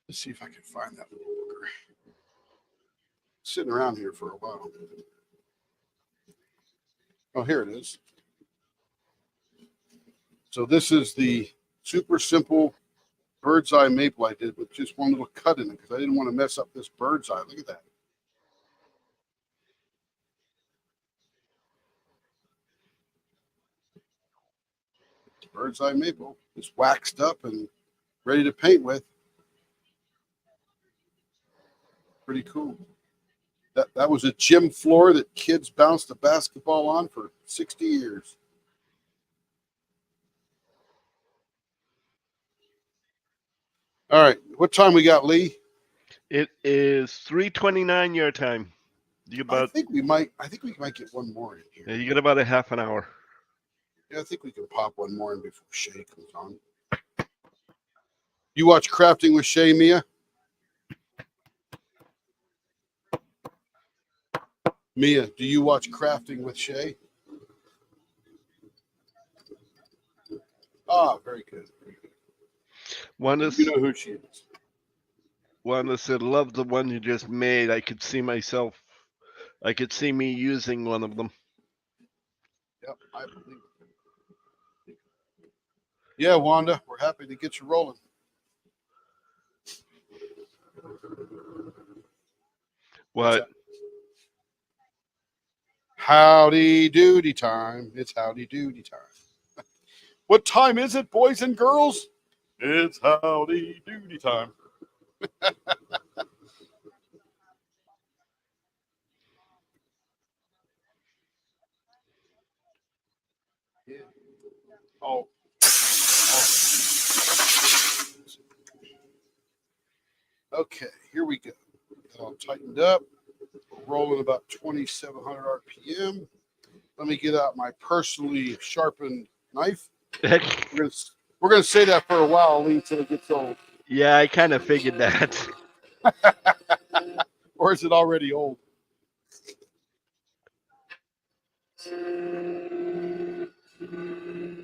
Let's see if I can find that little booger. Sitting around here for a while. Oh, here it is. So this is the super simple bird's eye maple I did with just one little cut in it because I didn't want to mess up this bird's eye. Look at that. Bird's eye maple. It's waxed up and ready to paint with. Pretty cool. That was a gym floor that kids bounced a basketball on for 60 years. All right. What time we got, Lee? It is 3:29 your time. I think we might get one more in here. Yeah, you got about a half an hour. Yeah, I think we can pop one more in before Shay comes on. You watch Crafting with Shay, Mia? Mia, do you watch Crafting with Shay? Ah, very good. Very good. Wanda, You know who she is. Wanda said, "Love the one you just made. I could see me using one of them." Yep, I believe it. Yeah, Wanda, we're happy to get you rolling. What? Howdy doody time. It's howdy doody time. What time is it, boys and girls? It's howdy doody time. Oh. Okay, here we go. Got all tightened up. Rolling about 2,700 RPM. Let me get out my personally sharpened knife. We're gonna say that for a while, Lee, until it gets old. Yeah, I kind of figured that. Or is it already old?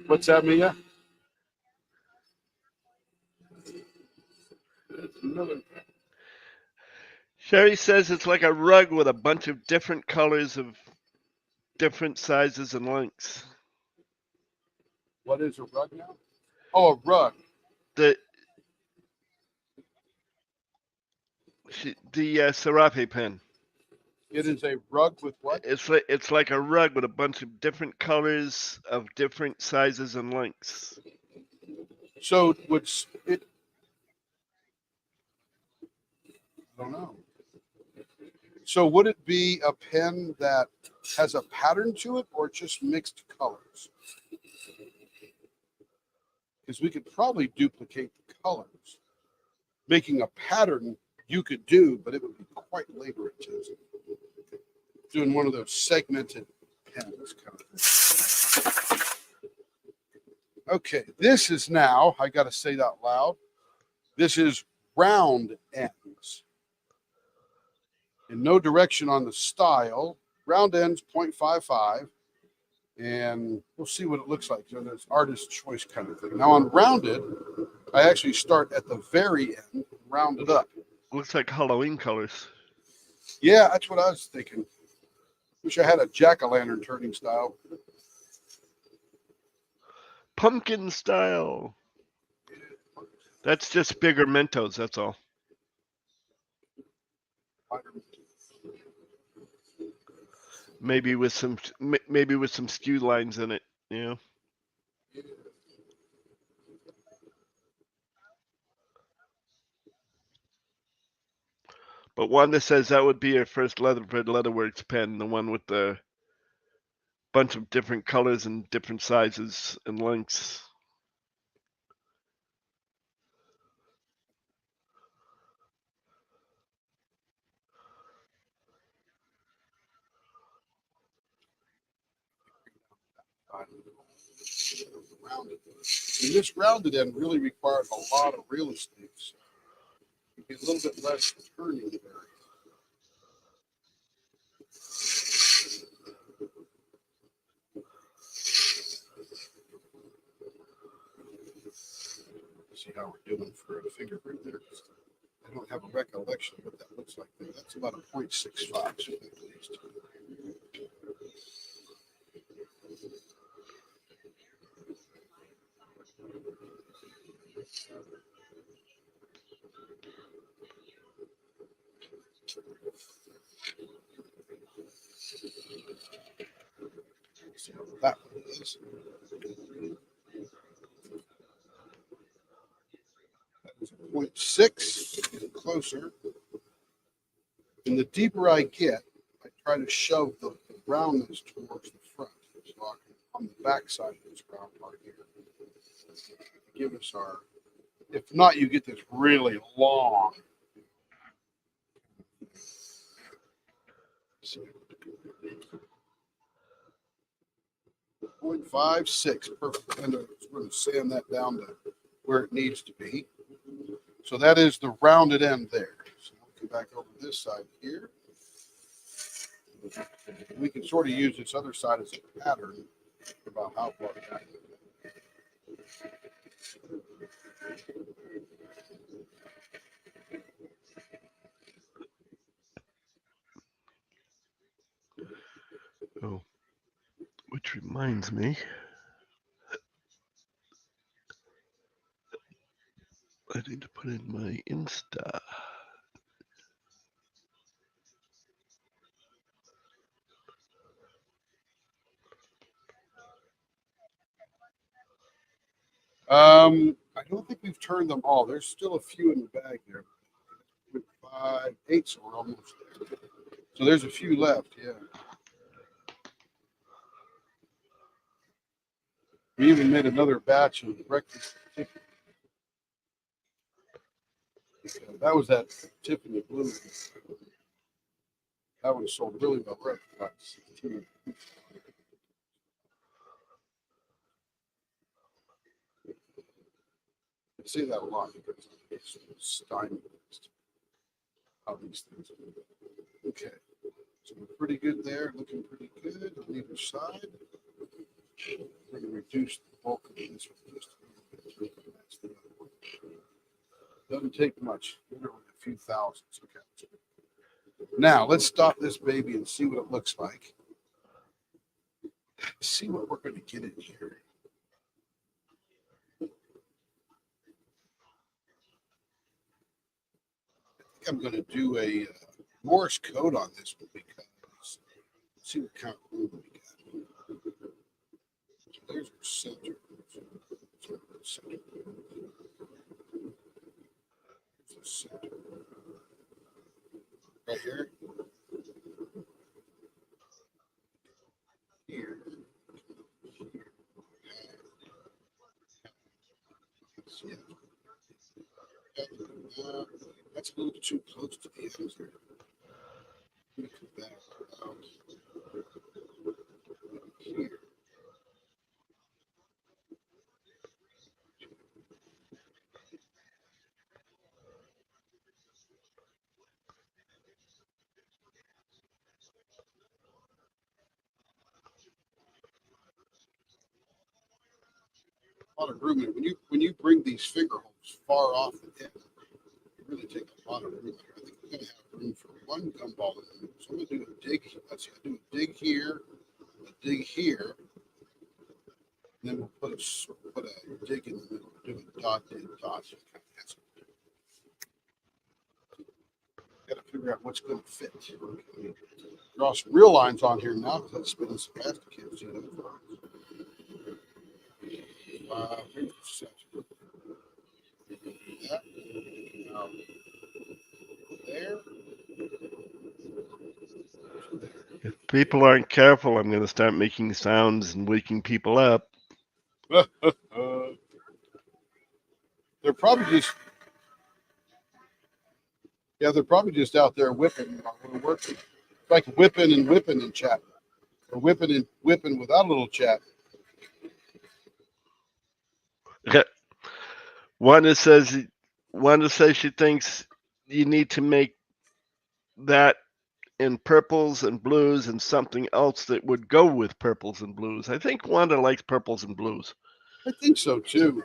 What's that, Mia? Sherry says it's like a rug with a bunch of different colors of different sizes and lengths. What is a rug now? Oh, a rug. The Serape pen. It is a rug with what? It's like a rug with a bunch of different colors of different sizes and lengths. So would it? I don't know. So would it be a pen that has a pattern to it, or just mixed colors? Because we could probably duplicate the colors. Making a pattern you could do, but it would be quite labor intensive. Doing one of those segmented pens kind of thing. Okay, this is now, I got to say that loud. This is round ends. In no direction on the style. Round ends 0.55. And we'll see what it looks like. So there's artist choice kind of thing. Now on rounded, I actually start at the very end, round it up. Looks like Halloween colors. Yeah, that's what I was thinking. Wish I had a jack-o'-lantern turning style. Pumpkin style. That's just bigger Mentos, that's all. Maybe with some skew lines in it, you know. But Wanda says that would be her first Leatherford Leatherworks pen, the one with the bunch of different colors and different sizes and lengths. Rounded. And this rounded end really requires a lot of real estate. So you get a little bit less turning there. See how we're doing for a fingerprint there. I don't have a recollection of what that looks like there. That's about a 0.65 at least. See how that one is. That was a 0.6, getting closer. And the deeper I get, I try to shove the roundness towards the front. So I can, on the back side of this round part here, give us our, if not, you get this really long. See. 0.56, perfect. And we're going to sand that down to where it needs to be. So that is the rounded end there. So we'll come back over this side here. We can sort of use this other side as a pattern about how far back. Oh, which reminds me, I need to put in my Insta. I don't think we've turned them all. There's still a few in the bag there. 5, 8, so we're almost there. So there's a few left, yeah. We even made another batch of breakfast chicken. That was that Tiffany Blue. That one sold really well. We're at about 16. I say that a lot because it's stymied how these things are. Okay. So we're pretty good there, looking pretty good on either side. We're going to reduce the bulk of this one just a little bit. That's the other one. Doesn't take much, literally a few thousands. Okay. Now let's stop this baby and see what it looks like. See what we're going to get in here. I think I'm going to do a Morse code on this one because let's see what kind of room we got. So there's our center. Center. The center. Right here. Here. Yeah. That's a little too close to the ends there. Let me come back out here. A lot of room. And when you bring these finger holes far off the end, you really take a lot of room here. I think we're going to have room for one gumball in the middle. So I'm going to do a dig. Let's see, I'll do a dig here, a dig here, and then we'll put a dig in the middle. Do a dot, dig, dot. So got to figure out what's going to fit. Okay. Draw some real lines on here now because I'm spinning some past the kids. You know, that. There. If people aren't careful, I'm going to start making sounds and waking people up. They're probably just, they're probably just out there whipping while we're working. It's like whipping and chat, or whipping and whipping without a little chat. Wanda says she thinks you need to make that in purples and blues and something else that would go with purples and blues. I think Wanda likes purples and blues. I think so too.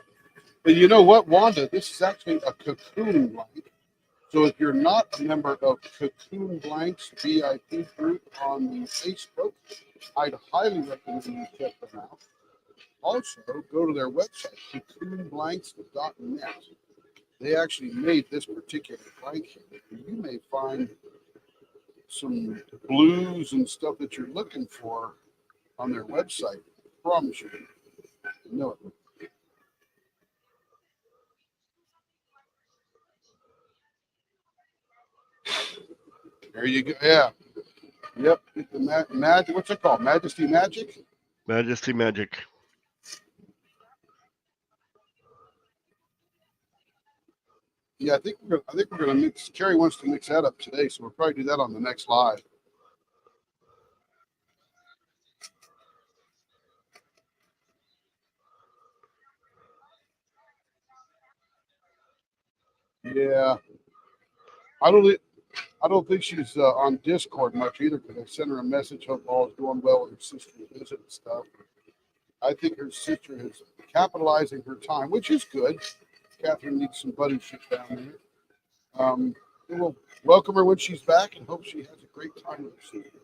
But you know what, Wanda? This is actually a cocoon blank. So if you're not a member of Cocoon Blank's VIP group on the Facebook, I'd highly recommend you check them out. Also, go to their website, cocoonblanks.net. They actually made this particular blank here. You may find some blues and stuff that you're looking for on their website. I promise you. No. There you go. Yeah. Yep. The magic. What's it called? Majesty Magic. Majesty Magic. Yeah, I think we're gonna mix. Carrie wants to mix that up today, so we'll probably do that on the next live. Yeah, I don't think she's on Discord much either because I sent her a message. Hope all is going well with her sister's visit and stuff. I think her sister is capitalizing her time, which is good. Catherine needs some buddyship down there. We'll welcome her when she's back and hope she has a great time with her sister.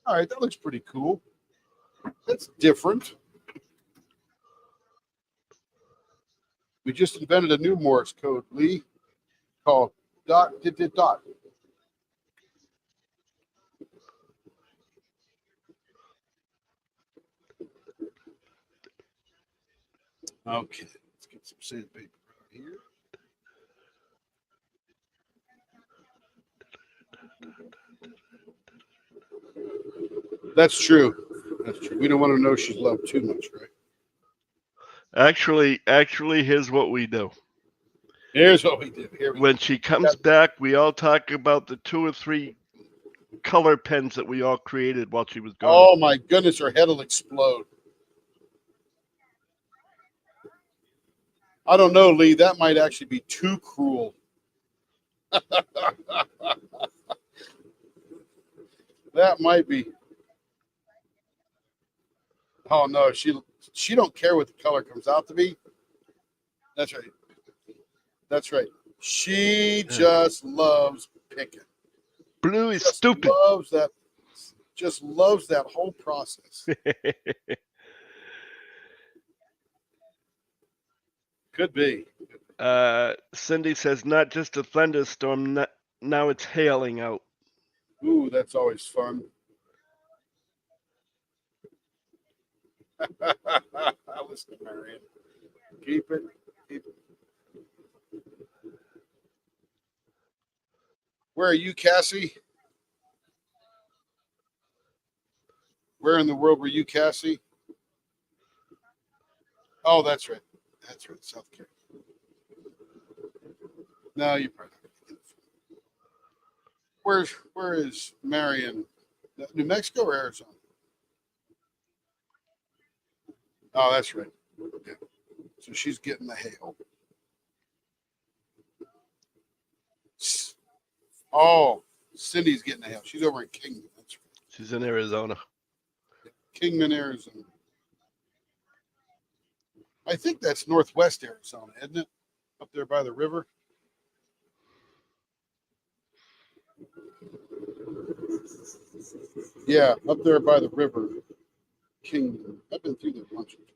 All right, that looks pretty cool. That's different. We just invented a new Morse code, Lee, called dot, dot, dot, dot. Okay, let's get some sandpaper out here. That's true. That's true. We don't want to know she's loved too much, right? Actually, here's what we do. Here's what we do. Here we When she comes back, we all talk about the 2 or 3 color pens that we all created while she was gone. Oh my goodness, her head will explode. I don't know, Lee. That might actually be too cruel. That might be. Oh no, she don't care what the color comes out to be. That's right. That's right. She just loves picking. Blue is Just stupid. loves that. Just loves that whole process. Could be. Cindy says, not just a thunderstorm, now it's hailing out. Ooh, that's always fun. Listen, Marion. Keep it. Keep it. Where are you, Cassie? Where in the world were you, Cassie? Oh, that's right. That's right. South Carolina. No, you're probably not. Where is Marion? New Mexico or Arizona? Oh, that's right. Yeah. So she's getting the hail. Oh, Cindy's getting the hail. She's over in Kingman. That's right. She's in Arizona. Kingman, Arizona. I think that's northwest Arizona, isn't it? Up there by the river. Yeah, up there by the river. Kingman. I've been through there a bunch of times.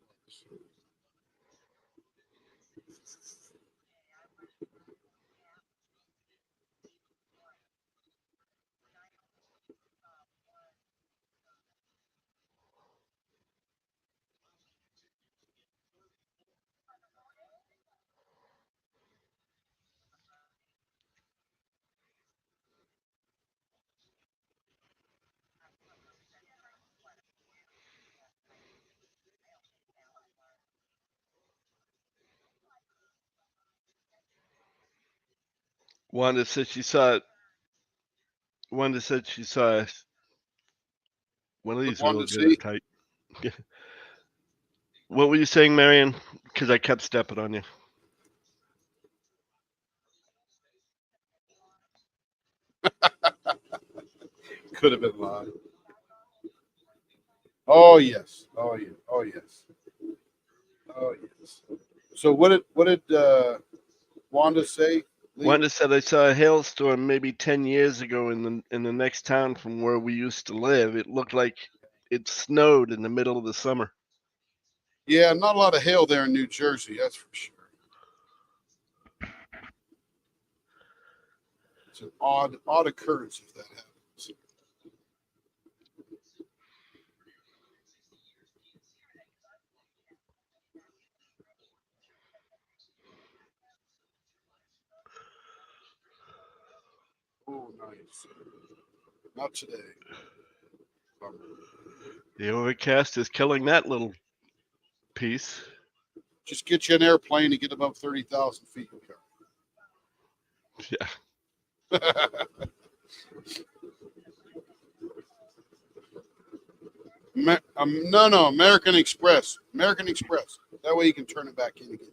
Wanda said she saw. Wanda said she saw one of these Wanted will to get her see. tight. What were you saying, Marion? Because I kept stepping on you. Could have been live. Oh yes. Oh yeah. Oh yes. Oh yes. So what did Wanda say? Lee? Wanda said I saw a hailstorm maybe 10 years ago in the next town from where we used to live. It looked like it snowed in the middle of the summer. Yeah, not a lot of hail there in New Jersey, that's for sure. It's an odd occurrence if that happens. Oh, nice. Not today. The overcast is killing that little piece. Just get you an airplane and get above 30,000 feet. Yeah. No, American Express. American Express. That way you can turn it back in again.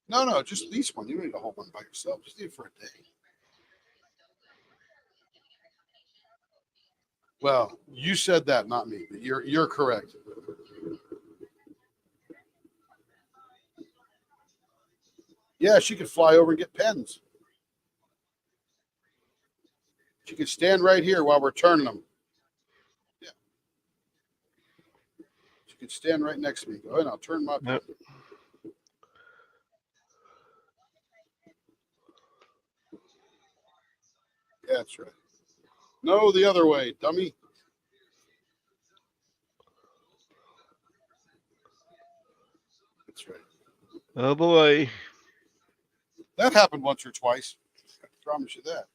No, just lease one. You don't need a whole one by yourself. Just need it for a day. Well, you said that, not me. But you're correct. Yeah, she could fly over and get pens. She could stand right here while we're turning them. Yeah. She could stand right next to me. Go ahead, I'll turn my pen. Yep. Yeah, that's right. No, the other way, dummy. That's right. Oh boy. That happened once or twice. promise you that.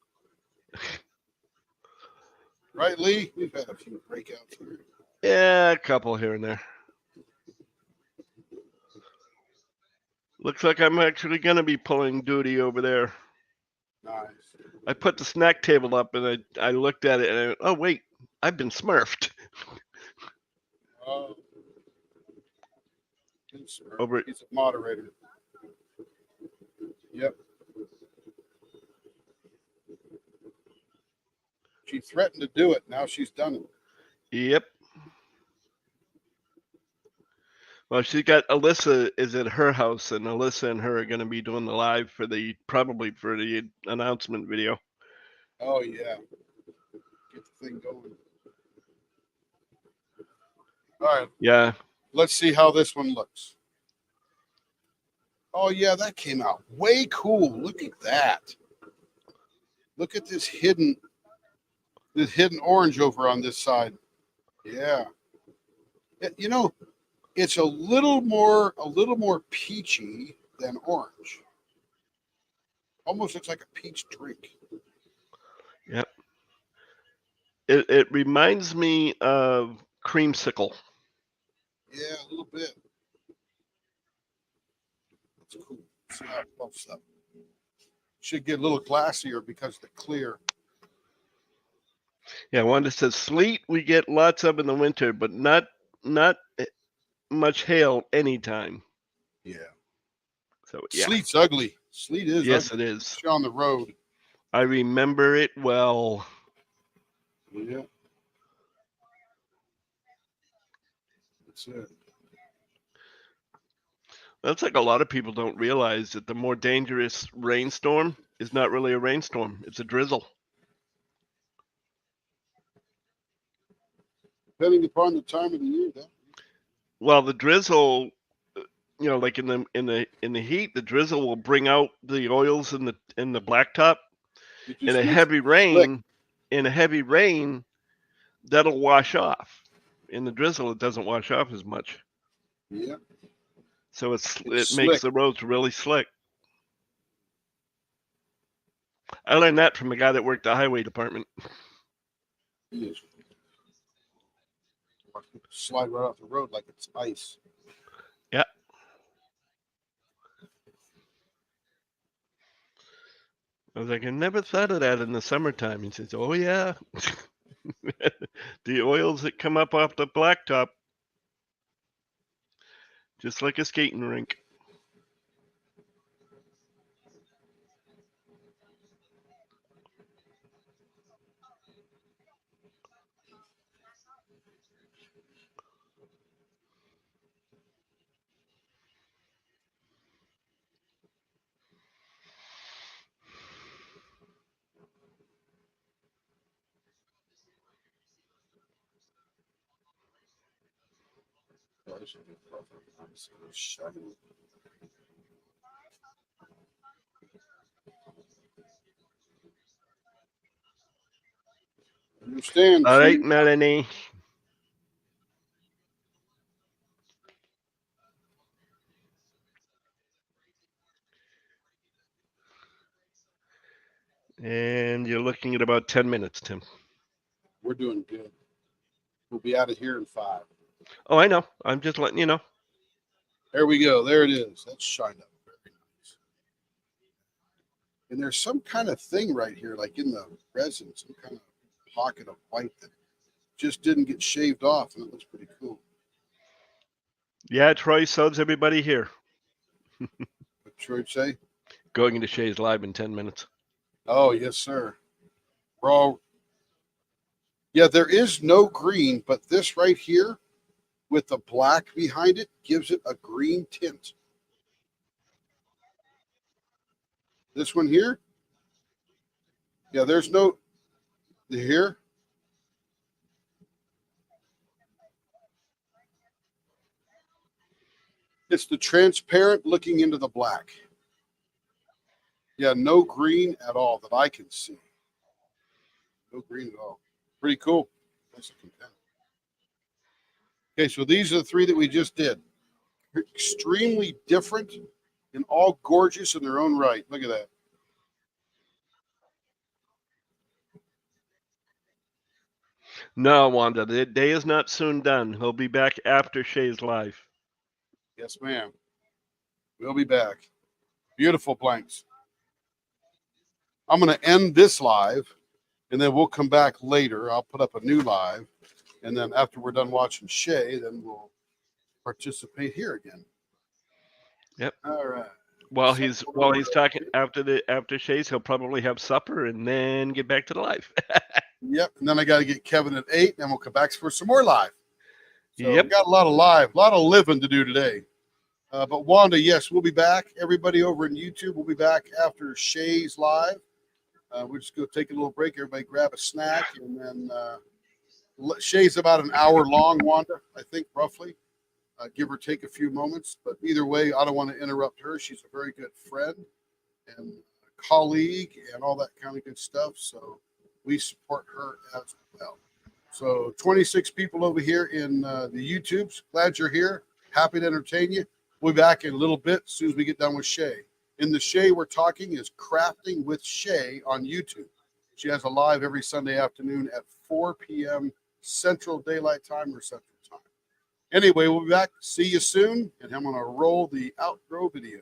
Right, Lee? We've had a few breakouts here. Yeah, a couple here and there. Looks like I'm actually going to be pulling duty over there. Nice. I put the snack table up and I looked at it and I went, oh, wait, I've been smurfed. Oh. Over- He's a moderator. Yep. She threatened to do it. Now she's done it. Yep. Well, she got Alyssa is at her house, and Alyssa and her are going to be doing the live for probably for the announcement video. Oh, yeah. Get the thing going. All right. Yeah. Let's see how this one looks. Oh, yeah, that came out way cool. Look at that. Look at this hidden orange over on this side. Yeah. You know, it's a little more peachy than orange. Almost looks like a peach drink. Yep. It reminds me of creamsicle. Yeah, a little bit. That's cool. See how it puffs up. Should get a little glassier because of the clear. Yeah, Wanda says sleet we get lots of in the winter, but not much hail anytime. Yeah. So yeah. Sleet's ugly. Sleet is Yes, ugly. it is. Especially on the road. I remember it well. Yeah. That's it. That's like a lot of people don't realize that the more dangerous rainstorm is not really a rainstorm. It's a drizzle. Depending upon the time of the year, though. Well, the drizzle, like in the heat, the drizzle will bring out the oils in the blacktop. In a heavy rain, that'll wash off. In the drizzle, it doesn't wash off as much. Yeah. So it slick. makes the roads really slick. I learned that from a guy that worked the highway department. It is. Slide right off the road like it's ice. Yeah. I was like, I never thought of that in the summertime. He says, oh, yeah. The oils that come up off the blacktop, just like a skating rink. Understand? All right, see? Melanie. And you're looking at about 10 minutes, Tim. We're doing good. We'll be out of here in 5. Oh, I know. I'm just letting you know. There we go. There it is. That's shined up. Very nice. And there's some kind of thing right here, like in the resin, some kind of pocket of white that just didn't get shaved off. And it looks pretty cool. Yeah, Troy subs everybody here. What Troy say? Going into Shay's Live in 10 minutes. Oh, yes, sir. Bro. Yeah, there is no green, but this right here with the black behind it gives it a green tint. This one here? Yeah, there's no here. It's the transparent looking into the black. Yeah, no green at all that I can see. No green at all. Pretty cool. Nice looking pen. Okay, so these are the 3 that we just did. Extremely different and all gorgeous in their own right. Look at that. No, Wanda, the day is not soon done. He'll be back after Shay's live. Yes, ma'am. We'll be back. Beautiful blanks. I'm going to end this live, and then we'll come back later. I'll put up a new live, and then after we're done watching Shay, then we'll participate here again. Yep. All right. While he's talking after Shay's, he'll probably have supper and then get back to the live. Yep. And then I got to get Kevin at 8, and then we'll come back for some more live. So Yep. we got a lot of living to do today. But Wanda, yes, we'll be back. Everybody over in YouTube, we'll be back after Shay's live. We'll just go take a little break. Everybody grab a snack, and then Shay's about an hour long, Wanda, I think, roughly. Give or take a few moments. But either way, I don't want to interrupt her. She's a very good friend and colleague and all that kind of good stuff. So we support her as well. So 26 people over here in the YouTubes. Glad you're here. Happy to entertain you. We'll be back in a little bit as soon as we get done with Shay. In the Shay we're talking is Crafting with Shay on YouTube. She has a live every Sunday afternoon at 4 p.m. Central Daylight Time or Central Time. Anyway, we'll be back. See you soon. And I'm going to roll the outro video.